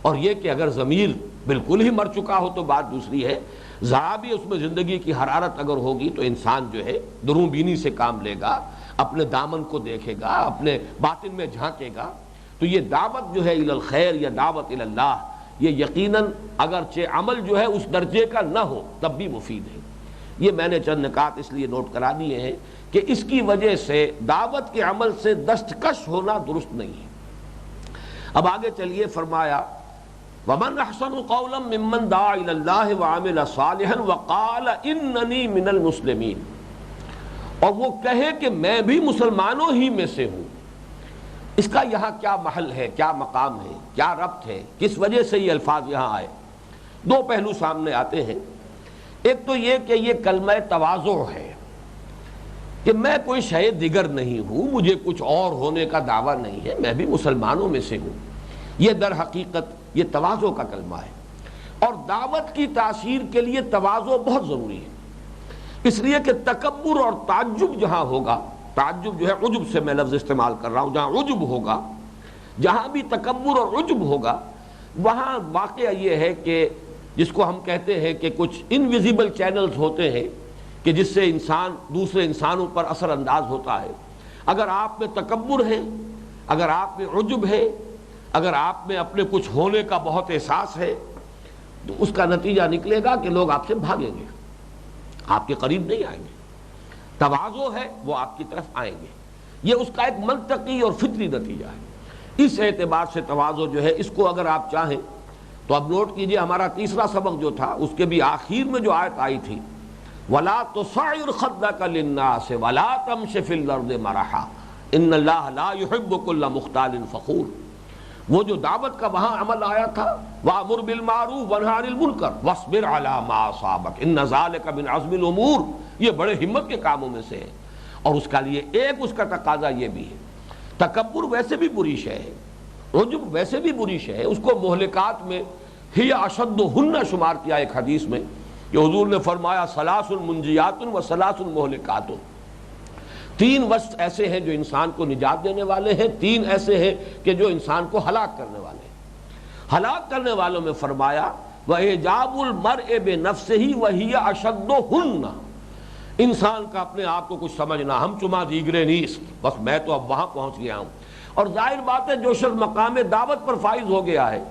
S1: اور یہ کہ اگر ضمیر بالکل ہی مر چکا ہو تو بات دوسری ہے، ذرا بھی اس میں زندگی کی حرارت اگر ہوگی تو انسان جو ہے دروں بینی سے کام لے گا، اپنے دامن کو دیکھے گا، اپنے باطن میں جھانکے گا، تو یہ دعوت جو ہے الی الخیر یا دعوت الی اللہ، یہ یقیناً اگرچہ عمل جو ہے اس درجے کا نہ ہو تب بھی مفید ہے۔ یہ میں نے چند نکات اس لیے نوٹ کرا دیے ہیں کہ اس کی وجہ سے دعوت کے عمل سے دستکش ہونا درست نہیں ہے۔ اب آگے چلیے، فرمایا وَمَنْ أَحْسَنُ قَوْلًا مِّمَّنْ دَعَا إِلَى اللَّهِ وَعَمِلَ صَالِحًا وَقَالَ إِنَّنِي مِنَ الْمُسْلِمِينَ، اور وہ کہے کہ میں بھی مسلمانوں ہی میں سے ہوں۔ اس کا یہاں کیا محل ہے، کیا مقام ہے، کیا ربط ہے، کس وجہ سے یہ الفاظ یہاں آئے؟ دو پہلو سامنے آتے ہیں۔ ایک تو یہ کہ یہ کلمہ تواضع ہے کہ میں کوئی شے دیگر نہیں ہوں، مجھے کچھ اور ہونے کا دعویٰ نہیں ہے، میں بھی مسلمانوں میں سے ہوں۔ یہ در حقیقت یہ تواضع کا کلمہ ہے، اور دعوت کی تاثیر کے لیے تواضع بہت ضروری ہے، اس لیے کہ تکبر اور تعجب جہاں ہوگا، تعجب جو ہے عجب سے میں لفظ استعمال کر رہا ہوں، جہاں عجب ہوگا، جہاں بھی تکبر اور عجب ہوگا، وہاں واقعہ یہ ہے کہ جس کو ہم کہتے ہیں کہ کچھ انویزیبل چینلز ہوتے ہیں کہ جس سے انسان دوسرے انسانوں پر اثر انداز ہوتا ہے۔ اگر آپ میں تکبر ہے، اگر آپ میں عجب ہے، اگر آپ میں اپنے کچھ ہونے کا بہت احساس ہے، تو اس کا نتیجہ نکلے گا کہ لوگ آپ سے بھاگیں گے، آپ کے قریب نہیں آئیں گے۔ تواضع ہے وہ آپ کی طرف آئیں گے، یہ اس کا ایک منطقی اور فطری نتیجہ ہے۔ اس اعتبار سے تواضع جو ہے، اس کو اگر آپ چاہیں تو اب نوٹ کیجئے، ہمارا تیسرا سبق جو تھا اس کے بھی آخر میں جو آیت آئی تھی وَلَا تُصَعِّرْ خَدَّكَ لِلنَّاسِ وَلَا تَمْشِ فِي الْأَرْضِ مَرَحًا إِنَّ اللَّهَ لَا يُحِبُّ كُلَّ مُخْتَالٍ فَخُورٍ، وہ جو دعوت کا وہاں عمل آیا تھا وَأْمُرْ بِالْمَعْرُوفِ وَانْهَ عَنِ الْمُنكَرِ وَاصْبِرْ عَلَىٰ مَا أَصَابَكَ إِنَّ ذَٰلِكَ مِنْ عَزْمِ الْأُمُورِ، یہ بڑے ہمت کے کاموں میں سے ہے۔ اور اس کا لیے ایک اس کا تقاضا یہ بھی ہے، تکبر ویسے بھی بری شے ہے، عجب ویسے بھی بری شے ہے، اس کو مہلکات میں ہی اشدہن شمار کیا ایک حدیث میں کہ حضور نے فرمایا ثلاث منجیات و ثلاث مہلکات، تین وصف ایسے ہیں جو انسان کو نجات دینے والے ہیں، تین ایسے ہیں کہ جو انسان کو ہلاک کرنے والے ہیں۔ ہلاک کرنے والوں میں فرمایا وَإِعْجَابُ الْمَرْءِ بِنَفْسِهِ وَهِيَ أَشَدُّهُنَّ، انسان کا اپنے آپ کو کچھ سمجھنا، ہم چما دیگرے نیست، بس میں تو اب وہاں پہنچ گیا ہوں۔ اور ظاہر بات ہے جو شخص مقام دعوت پر فائز ہو گیا ہے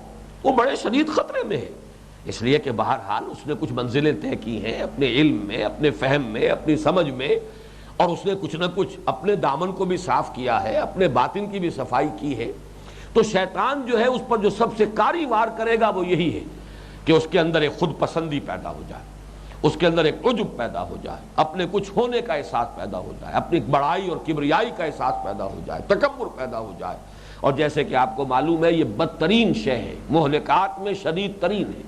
S1: وہ بڑے شدید خطرے میں ہے، اس لیے کہ بہرحال اس نے کچھ منزلیں طے کی ہیں اپنے علم میں، اپنے فہم میں، اپنی سمجھ میں، اور اس نے کچھ نہ کچھ اپنے دامن کو بھی صاف کیا ہے، اپنے باطن کی بھی صفائی کی ہے۔ تو شیطان جو ہے اس پر جو سب سے کاری وار کرے گا وہ یہی ہے کہ اس کے اندر ایک خود پسندی پیدا ہو جائے، اس کے اندر ایک عجب پیدا ہو جائے، اپنے کچھ ہونے کا احساس پیدا ہو جائے، اپنی بڑائی اور کبریائی کا احساس پیدا ہو جائے، تکبر پیدا ہو جائے۔ اور جیسے کہ آپ کو معلوم ہے یہ بدترین شے ہے، مہلکات میں شدید ترین ہے۔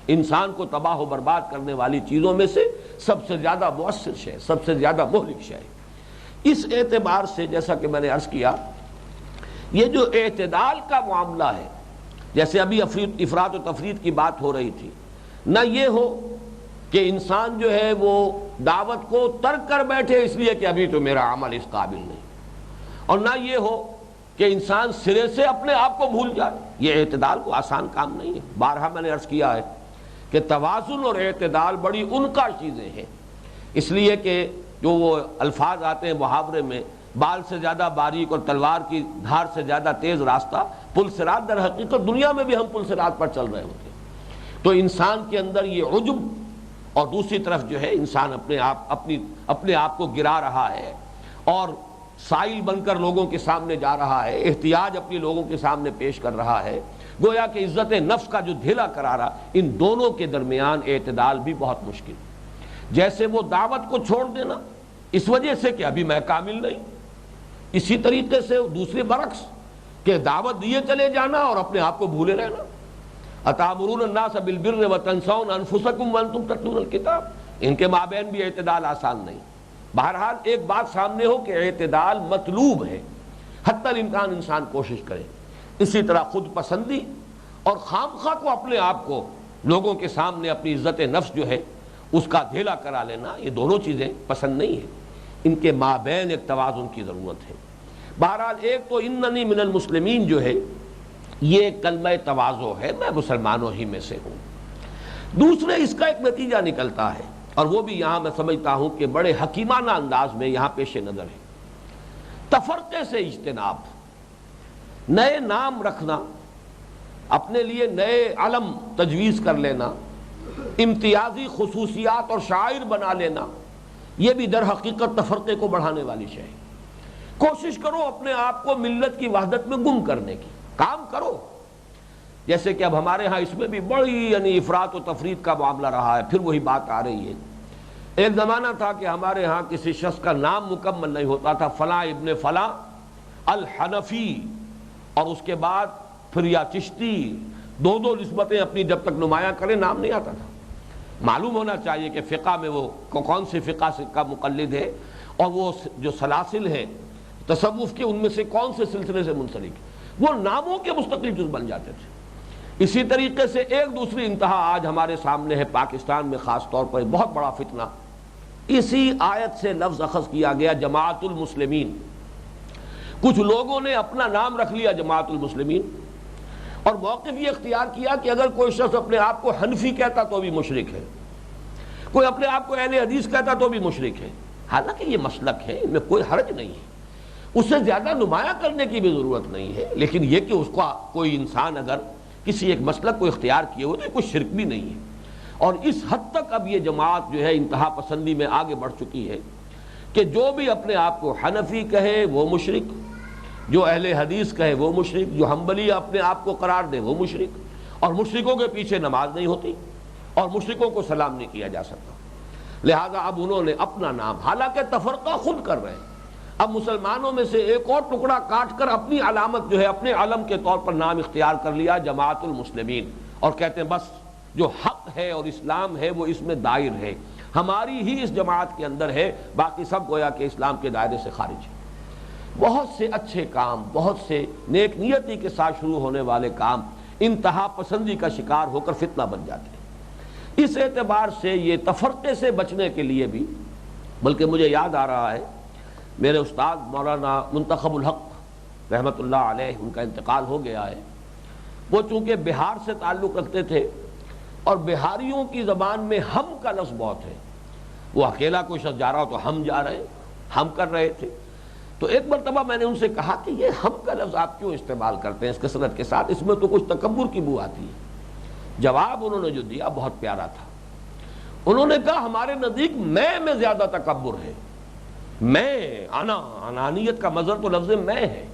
S1: انسان کو تباہ و برباد کرنے والی چیزوں میں سے سب سے زیادہ مؤثر شے، سب سے زیادہ مہلک شے۔ اس اعتبار سے جیسا کہ میں نے عرض کیا، یہ جو اعتدال کا معاملہ ہے، جیسے ابھی افراط و تفریط کی بات ہو رہی تھی، نہ یہ ہو کہ انسان جو ہے وہ دعوت کو ترک کر بیٹھے اس لیے کہ ابھی تو میرا عمل اس قابل نہیں، اور نہ یہ ہو کہ انسان سرے سے اپنے آپ کو بھول جائے۔ یہ اعتدال کو آسان کام نہیں ہے۔ بارہا میں نے عرض کیا ہے کہ توازن اور اعتدال بڑی انکا چیزیں ہیں، اس لیے کہ جو وہ الفاظ آتے ہیں محاورے میں، بال سے زیادہ باریک اور تلوار کی دھار سے زیادہ تیز راستہ پل صراط، در حقیقت دنیا میں بھی ہم پل صراط پر چل رہے ہوتے ہیں۔ تو انسان کے اندر یہ عجب، اور دوسری طرف جو ہے انسان اپنے آپ کو گرا رہا ہے اور سائل بن کر لوگوں کے سامنے جا رہا ہے، احتیاج اپنی لوگوں کے سامنے پیش کر رہا ہے، گویا کہ عزت نفس کا جو دھیلا کرا رہا، ان دونوں کے درمیان اعتدال بھی بہت مشکل۔ جیسے وہ دعوت کو چھوڑ دینا اس وجہ سے کہ ابھی میں کامل نہیں، اسی طریقے سے دوسرے برعکس کہ دعوت دیے چلے جانا اور اپنے آپ کو بھولے رہنا۔ اتامرون الناس بالبر وتنسون انفسکم وانتم تتلون الکتاب، ان کے مابین بھی اعتدال آسان نہیں۔ بہرحال ایک بات سامنے ہو کہ اعتدال مطلوب ہے، حتی الامکان انسان کوشش کرے۔ اسی طرح خود پسندی اور خامخواہ کو اپنے آپ کو لوگوں کے سامنے اپنی عزت نفس جو ہے اس کا دھیلا کرا لینا، یہ دونوں چیزیں پسند نہیں ہیں، ان کے مابین ایک توازن کی ضرورت ہے۔ بہرحال ایک تو اننی من المسلمین جو ہے یہ کلمہ تواضع ہے، میں مسلمانوں ہی میں سے ہوں۔ دوسرے اس کا ایک نتیجہ نکلتا ہے، اور وہ بھی یہاں میں سمجھتا ہوں کہ بڑے حکیمانہ انداز میں یہاں پیش نظر ہے، تفرقے سے اجتناب، نئے نام رکھنا، اپنے لیے نئے علم تجویز کر لینا، امتیازی خصوصیات اور شاعر بنا لینا، یہ بھی در حقیقت تفرقے کو بڑھانے والی شے ہے۔ کوشش کرو اپنے آپ کو ملت کی وحدت میں گم کرنے کی، کام کرو۔ جیسے کہ اب ہمارے ہاں اس میں بھی بڑی افراط و تفریط کا معاملہ رہا ہے، پھر وہی بات آ رہی ہے۔ ایک زمانہ تھا کہ ہمارے ہاں کسی شخص کا نام مکمل نہیں ہوتا تھا، فلاں ابن فلاں الحنفی، اور اس کے بعد پھر یا چشتی، دو نسبتیں اپنی جب تک نمایاں کرے نام نہیں آتا تھا۔ معلوم ہونا چاہیے کہ فقہ میں وہ کون سے فقہ کا مقلد ہے، اور وہ جو سلاسل ہیں تصوف کے ان میں سے کون سے سلسلے سے منسلک، وہ ناموں کے مستقل جز بن جاتے تھے۔ اسی طریقے سے ایک دوسری انتہا آج ہمارے سامنے ہے، پاکستان میں خاص طور پر بہت بڑا فتنہ، اسی آیت سے لفظ اخذ کیا گیا جماعت المسلمین۔ کچھ لوگوں نے اپنا نام رکھ لیا جماعت المسلمین، اور موقف یہ اختیار کیا کہ اگر کوئی شخص اپنے آپ کو حنفی کہتا تو بھی مشرک ہے، کوئی اپنے آپ کو اہل حدیث کہتا تو بھی مشرک ہے۔ حالانکہ یہ مسلک ہے، ان میں کوئی حرج نہیں ہے، اس سے زیادہ نمایاں کرنے کی بھی ضرورت نہیں ہے، لیکن یہ کہ اس کا کوئی انسان اگر کسی ایک مسلک کو اختیار کیے ہو تو کوئی شرک بھی نہیں ہے۔ اور اس حد تک اب یہ جماعت جو ہے انتہا پسندی میں آگے بڑھ چکی ہے کہ جو بھی اپنے آپ کو حنفی کہے وہ مشرک، جو اہل حدیث کہے وہ مشرک، جو حنبلی اپنے آپ کو قرار دے وہ مشرک، اور مشرکوں کے پیچھے نماز نہیں ہوتی اور مشرکوں کو سلام نہیں کیا جا سکتا۔ لہذا اب انہوں نے اپنا نام، حالانکہ تفرقہ خود کر رہے ہیں، اب مسلمانوں میں سے ایک اور ٹکڑا کاٹ کر اپنی علامت جو ہے اپنے علم کے طور پر نام اختیار کر لیا جماعت المسلمین، اور کہتے ہیں بس جو حق ہے اور اسلام ہے وہ اس میں دائر ہے، ہماری ہی اس جماعت کے اندر ہے، باقی سب گویا کہ اسلام کے دائرے سے خارج ہے۔ بہت سے اچھے کام، بہت سے نیک نیتی کے ساتھ شروع ہونے والے کام انتہا پسندی کا شکار ہو کر فتنہ بن جاتے ہیں۔ اس اعتبار سے یہ تفرقے سے بچنے کے لیے بھی، بلکہ مجھے یاد آ رہا ہے میرے استاد مولانا منتخب الحق رحمۃ اللہ علیہ، ان کا انتقال ہو گیا ہے، وہ چونکہ بہار سے تعلق رکھتے تھے اور بہاریوں کی زبان میں ہم کا لفظ بہت ہے، وہ اکیلا کوئی شخص جا رہا ہو تو ہم جا رہے، ہم کر رہے تھے۔ تو ایک مرتبہ میں نے ان سے کہا کہ یہ ہم کا لفظ آپ کیوں استعمال کرتے ہیں اس کثرت کے ساتھ، اس میں تو کچھ تکبر کی بو آتی ہے۔ جواب انہوں نے جو دیا بہت پیارا تھا، انہوں نے کہا ہمارے نزدیک میں زیادہ تکبر ہے، میں، انانیت کا مظہر تو لفظ میں ہے،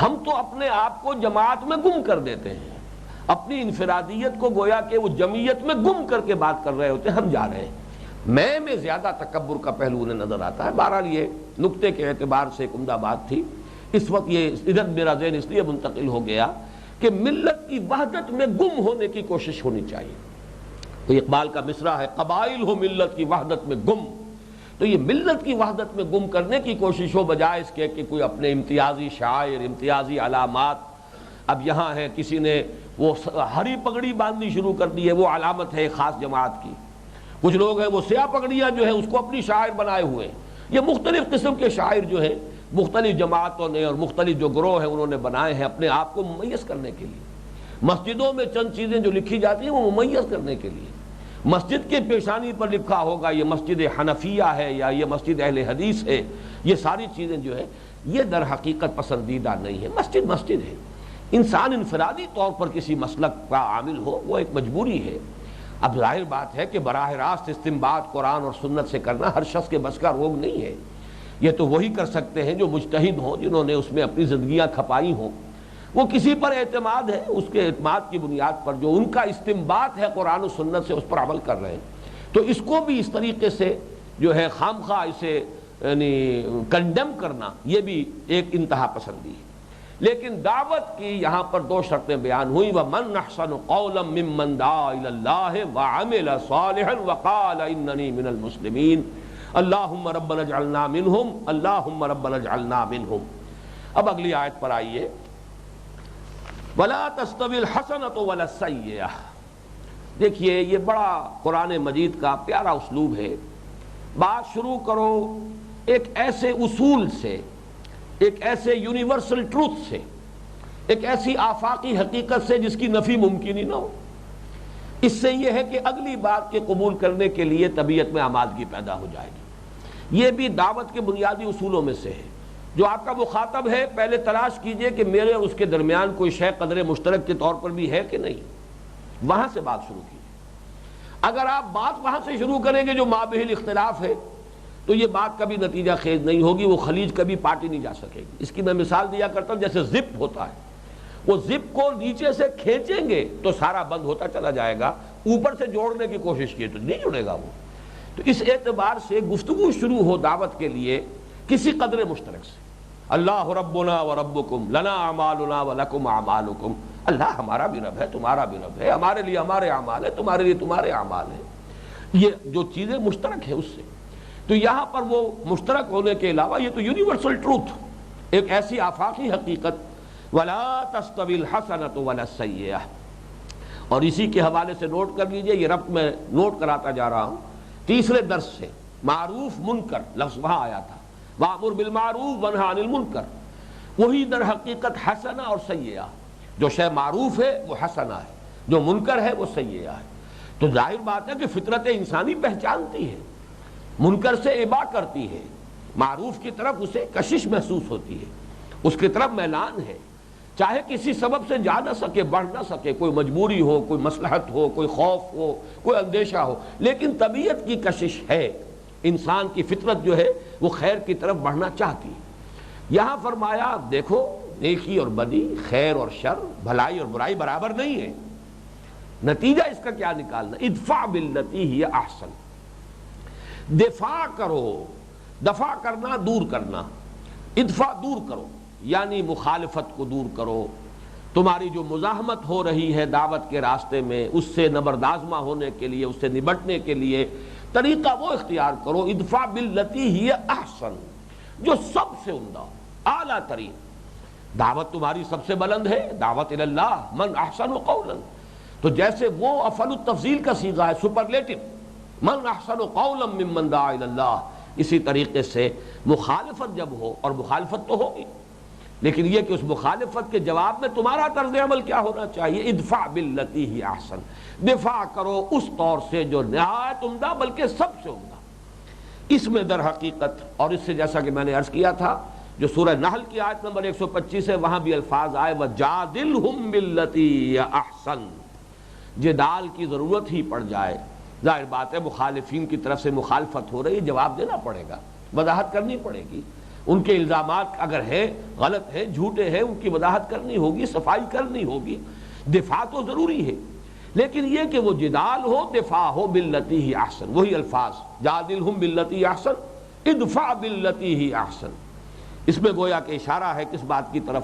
S1: ہم تو اپنے آپ کو جماعت میں گم کر دیتے ہیں، اپنی انفرادیت کو گویا کہ وہ جمعیت میں گم کر کے بات کر رہے ہوتے ہیں، ہم جا رہے ہیں۔ میں زیادہ تکبر کا پہلو انہیں نظر آتا ہے۔ بہرحال یہ نقطے کے اعتبار سے ایک عمدہ بات تھی۔ اس وقت یہ ادھر میرا ذہن اس لیے منتقل ہو گیا کہ ملت کی وحدت میں گم ہونے کی کوشش ہونی چاہیے، تو اقبال کا مصرع ہے قبائل ہو ملت کی وحدت میں گم. تو یہ ملت کی وحدت میں گم کرنے کی کوشش ہو بجائے اس کے کہ کوئی اپنے امتیازی شعائر امتیازی علامات. اب یہاں ہے کسی نے وہ ہری پگڑی باندھنی شروع کر دی ہے، وہ علامت ہے خاص جماعت کی. کچھ لوگ ہیں وہ سیاہ پگڑیاں جو ہیں اس کو اپنی شاعر بنائے ہوئے ہیں. یہ مختلف قسم کے شاعر جو ہیں مختلف جماعتوں نے اور مختلف جو گروہ ہیں انہوں نے بنائے ہیں اپنے آپ کو ممیز کرنے کے لیے. مسجدوں میں چند چیزیں جو لکھی جاتی ہیں وہ ممیز کرنے کے لیے. مسجد کے پیشانی پر لکھا ہوگا یہ مسجد حنفیہ ہے یا یہ مسجد اہل حدیث ہے. یہ ساری چیزیں جو ہے یہ در حقیقت پسندیدہ نہیں ہے. مسجد مسجد ہے. انسان انفرادی طور پر کسی مسلک کا عامل ہو وہ ایک مجبوری ہے. اب ظاہر بات ہے کہ براہ راست استنباط قرآن اور سنت سے کرنا ہر شخص کے بس کا روگ نہیں ہے. یہ تو وہی کر سکتے ہیں جو مجتہد ہوں، جنہوں نے اس میں اپنی زندگیاں کھپائی ہوں. وہ کسی پر اعتماد ہے، اس کے اعتماد کی بنیاد پر جو ان کا استنباط ہے قرآن و سنت سے اس پر عمل کر رہے ہیں. تو اس کو بھی اس طریقے سے جو ہے خام خواہ اسے یعنی کنڈیم کرنا یہ بھی ایک انتہا پسندی ہے. لیکن دعوت کی یہاں پر دو شرطیں بیان ہوئی. وَمَنْ أَحْسَنُ قَوْلًا مِّمَّنْ دَعَا إِلَى اللَّهِ وَعَمِلَ صَالِحًا وَقَالَ إِنَّنِي مِنَ الْمُسْلِمِينَ اللهم ربنا اجعلنا منهم اللهم ربنا اجعلنا منهم. اب اگلی آیت پر آئیے. وَلَا تَسْتَوِي الْحَسَنَةُ وَلَا السَّيِّئَةُ. دیکھیے یہ بڑا قرآن مجید کا پیارا اسلوب ہے. بات شروع کرو ایک ایسے اصول سے، ایک ایسے یونیورسل ٹروتھ سے، ایک ایسی آفاقی حقیقت سے جس کی نفی ممکن ہی نہ ہو. اس سے یہ ہے کہ اگلی بات کے قبول کرنے کے لیے طبیعت میں آمادگی پیدا ہو جائے گی. یہ بھی دعوت کے بنیادی اصولوں میں سے ہے. جو آپ کا مخاطب ہے پہلے تلاش کیجئے کہ میرے اور اس کے درمیان کوئی شے قدر مشترک کے طور پر بھی ہے کہ نہیں. وہاں سے بات شروع کیجئے. اگر آپ بات وہاں سے شروع کریں گے جو مابہل اختلاف ہے تو یہ بات کبھی نتیجہ خیز نہیں ہوگی. وہ خلیج کبھی پاٹی نہیں جا سکے گی. اس کی میں مثال دیا کرتا ہوں جیسے زپ ہوتا ہے. وہ زپ کو نیچے سے کھینچیں گے تو سارا بند ہوتا چلا جائے گا. اوپر سے جوڑنے کی کوشش کیے تو نہیں جڑے گا وہ. تو اس اعتبار سے گفتگو شروع ہو دعوت کے لیے کسی قدر مشترک سے. اللہ ربنا و ربکم لنا اعمالنا و لکم اعمالکم. اللہ ہمارا بھی رب ہے، تمہارا بھی رب ہے. ہمارے لیے ہمارے اعمال ہیں، تمہارے لیے تمہارے اعمال ہیں. یہ جو چیزیں مشترک ہیں اس سے. تو یہاں پر وہ مشترک ہونے کے علاوہ یہ تو یونیورسل ٹروتھ، ایک ایسی آفاقی حقیقت. وَلَا تَسْتَوِي الْحَسَنَةُ وَلَا السَّيِّئَةُ. اور اسی کے حوالے سے نوٹ کر لیجئے، یہ ربط میں نوٹ کراتا جا رہا ہوں تیسرے درس سے. معروف منکر لفظ وہاں آیا تھا. وَأْمُرْ بِالْمَعْرُوفِ وَانْهَ عَنِ الْمُنکَرِ. وہی در حقیقت حسنہ اور سیئہ. جو شے معروف ہے وہ حسنہ ہے، جو منکر ہے وہ سیئہ ہے. تو ظاہر بات ہے کہ فطرت انسانی پہچانتی ہے، منکر سے ابا کرتی ہے، معروف کی طرف اسے کشش محسوس ہوتی ہے، اس کی طرف میلان ہے. چاہے کسی سبب سے جا نہ سکے، بڑھ نہ سکے، کوئی مجبوری ہو، کوئی مصلحت ہو، کوئی خوف ہو، کوئی اندیشہ ہو، لیکن طبیعت کی کشش ہے. انسان کی فطرت جو ہے وہ خیر کی طرف بڑھنا چاہتی ہے. یہاں فرمایا دیکھو نیکی اور بدی، خیر اور شر، بھلائی اور برائی برابر نہیں ہے. نتیجہ اس کا کیا نکالنا؟ ادفع باللتی ہی احسن. دفاع کرو، دفاع کرنا دور کرنا. ادفع دور کرو یعنی مخالفت کو دور کرو. تمہاری جو مزاحمت ہو رہی ہے دعوت کے راستے میں اس سے نبردازمہ ہونے کے لیے، اس سے نبٹنے کے لیے طریقہ وہ اختیار کرو. ادفع باللتی ہی احسن، جو سب سے عمدہ اعلیٰ ترین. دعوت تمہاری سب سے بلند ہے، دعوت اللہ من احسن قولا. تو جیسے وہ افعل التفضیل کا صیغہ ہے، سپرلیٹو، من احسن قولا ممن دعا الی اللہ. اسی طریقے سے مخالفت جب ہو، اور مخالفت تو ہوگی، لیکن یہ کہ اس مخالفت کے جواب میں تمہارا طرز عمل کیا ہونا چاہیے؟ ادفع باللتی ہی احسن. دفاع کرو اس طور سے جو نہایت عمدہ بلکہ سب سے عمدہ. اس میں در حقیقت، اور اس سے جیسا کہ میں نے عرض کیا تھا جو سورہ نحل کی آیت نمبر 125 ہے وہاں بھی الفاظ آئے وَجَادِلْهُمْ بِالَّتِي احسن. جدال کی ضرورت ہی پڑ جائے، ظاہر بات ہے مخالفین کی طرف سے مخالفت ہو رہی، جواب دینا پڑے گا، وضاحت کرنی پڑے گی. ان کے الزامات اگر ہیں غلط ہیں، جھوٹے ہیں، ان کی وضاحت کرنی ہوگی، صفائی کرنی ہوگی. دفاع تو ضروری ہے، لیکن یہ کہ وہ جدال ہو، دفاع ہو باللتی ہی احسن. وہی الفاظ جادلہم باللتی احسن، ادفع باللتی ہی احسن. اس میں گویا کہ اشارہ ہے کس بات کی طرف؟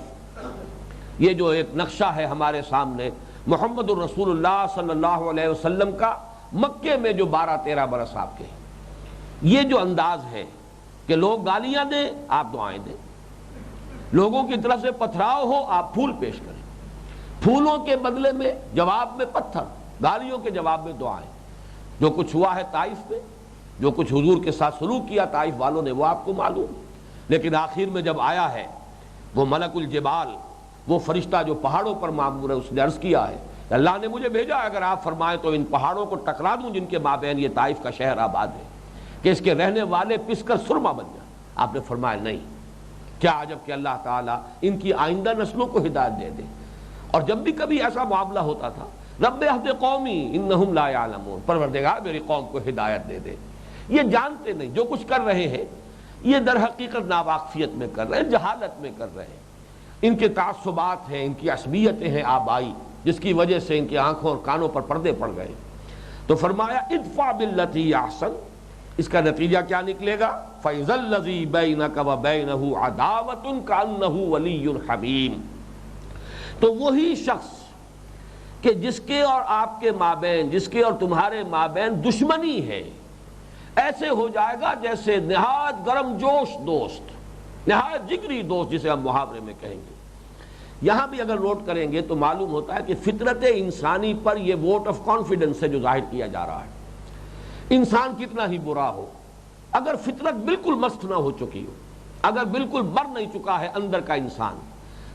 S1: یہ جو ایک نقشہ ہے ہمارے سامنے محمد الرسول اللہ صلی اللہ علیہ وسلم کا مکے میں جو 12-13 برس آپ کے ہیں۔ یہ جو انداز ہے کہ لوگ گالیاں دیں آپ دعائیں دیں، لوگوں کی طرف سے پتھراؤ ہو آپ پھول پیش کریں، پھولوں کے بدلے میں جواب میں پتھر، گالیوں کے جواب میں دعائیں۔ جو کچھ ہوا ہے طائف میں، جو کچھ حضور کے ساتھ سلوک کیا طائف والوں نے، وہ آپ کو معلوم۔ لیکن آخر میں جب آیا ہے وہ ملک الجبال، وہ فرشتہ جو پہاڑوں پر معمور ہے، اس نے عرض کیا ہے اللہ نے مجھے بھیجا اگر آپ فرمائیں تو ان پہاڑوں کو ٹکرا دوں جن کے مابین یہ طائف کا شہر آباد ہے، کہ اس کے رہنے والے پس کر سرما بن جائیں۔ آپ نے فرمایا نہیں، کیا عجب کہ اللہ تعالیٰ ان کی آئندہ نسلوں کو ہدایت دے دے۔ اور جب بھی کبھی ایسا معاملہ ہوتا تھا رب اہد قومی انہم لا یعلمون، پروردگار میری قوم کو ہدایت دے دے۔ یہ جانتے نہیں جو کچھ کر رہے ہیں، یہ در حقیقت ناواقفیت میں کر رہے ہیں، جہالت میں کر رہے ہیں۔ ان کے تعصبات ہیں، ان کی عصبیتیں ہیں آبائی، جس کی وجہ سے ان کی آنکھوں اور کانوں پر پردے پڑ گئے۔ تو فرمایا ادفع باللتی احسن، اس کا نتیجہ کیا نکلے گا؟ فَإِذَا الَّذِي بَيْنَكَ وَبَيْنَهُ عَدَاوَةٌ كَأَنَّهُ وَلِيٌّ حَمِيمٌ، تو وہی شخص کہ جس کے اور آپ کے مابین، جس کے اور تمہارے مابین دشمنی ہے، ایسے ہو جائے گا جیسے نہایت گرم جوش دوست، نہایت جگری دوست جسے ہم محاورے میں کہیں گے۔ یہاں بھی اگر نوٹ کریں گے تو معلوم ہوتا ہے کہ فطرت انسانی پر یہ ووٹ آف کانفیڈنس ہے جو ظاہر کیا جا رہا ہے۔ انسان کتنا ہی برا ہو، اگر فطرت بالکل مست نہ ہو چکی ہو، اگر بالکل مر نہیں چکا ہے اندر کا انسان،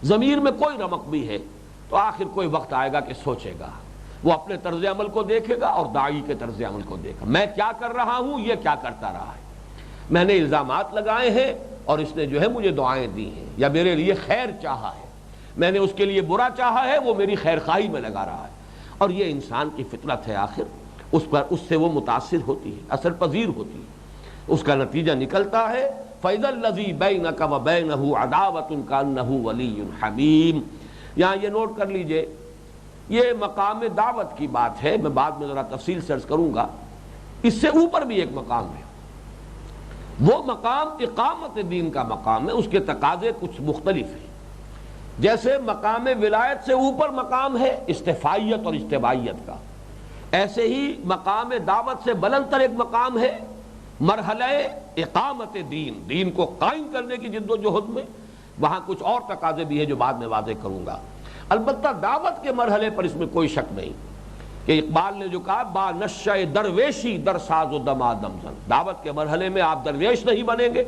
S1: ضمیر میں کوئی رمق بھی ہے، تو آخر کوئی وقت آئے گا کہ سوچے گا، وہ اپنے طرز عمل کو دیکھے گا اور داعی کے طرز عمل کو دیکھا، میں کیا کر رہا ہوں، یہ کیا کرتا رہا ہے، میں نے الزامات لگائے ہیں اور اس نے جو ہے مجھے دعائیں دی ہیں، یا میرے لیے خیر چاہا ہے، میں نے اس کے لیے برا چاہا ہے، وہ میری خیر خواہی میں لگا رہا ہے۔ اور یہ انسان کی فطرت ہے، آخر اس سے وہ متاثر ہوتی ہے، اثر پذیر ہوتی ہے، اس کا نتیجہ نکلتا ہے فَإِذَا الَّذِي بَيْنَكَ وَبَيْنَهُ عَدَاوَةٌ كَأَنَّهُ وَلِيٌّ حَمِيمٌ۔ یہاں یہ نوٹ کر لیجئے، یہ مقام دعوت کی بات ہے، میں بعد میں ذرا تفصیل سے عرض کروں گا۔ اس سے اوپر بھی ایک مقام ہے، وہ مقام اقامت دین کا مقام ہے، اس کے تقاضے کچھ مختلف ہیں۔ جیسے مقام ولایت سے اوپر مقام ہے استفائیت اور اجتبائیت کا، ایسے ہی مقام دعوت سے بلند تر ایک مقام ہے مرحلہ اقامت دین، دین کو قائم کرنے کی جد و جہد میں۔ وہاں کچھ اور تقاضے بھی ہیں جو بعد میں واضح کروں گا۔ البتہ دعوت کے مرحلے پر اس میں کوئی شک نہیں کہ اقبال نے جو کہا با نشہ درویشی در ساز و دمادم زن، دعوت کے مرحلے میں آپ درویش نہیں بنیں گے،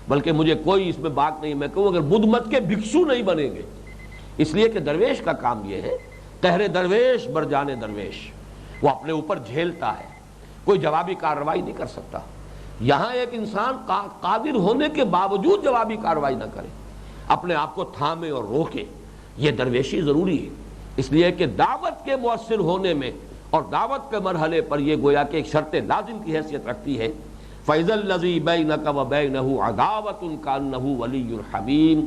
S1: بلکہ مجھے کوئی اس میں بات نہیں، میں کہوں اگر بدھ مت کے بھکشو نہیں بنیں گے، اس لیے کہ درویش کا کام یہ ہے قہر درویش بر جانے درویش، وہ اپنے اوپر جھیلتا ہے، کوئی جوابی کارروائی نہیں کر سکتا۔ یہاں ایک انسان قادر ہونے کے باوجود جوابی کارروائی نہ کرے، اپنے آپ کو تھامے اور روکے، یہ درویشی ضروری ہے۔ اس لیے کہ دعوت کے مؤثر ہونے میں اور دعوت کے مرحلے پر یہ گویا کہ ایک شرط لازم کی حیثیت رکھتی ہے۔ فَإِذَا الَّذِي بَيْنَكَ وَبَيْنَهُ عَدَاوَةٌ كَأَنَّهُ وَلِيٌّ حَمِيمٌ۔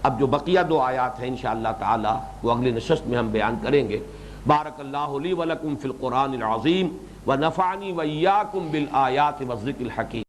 S1: اب جو بقیہ دو آیات ہیں انشاءاللہ تعالی وہ اگلی نشست میں ہم بیان کریں گے۔ بارک اللہ لی ولکم فی القرآن العظیم ونفعنی وإیاکم بالآیات والذکر الحکیم۔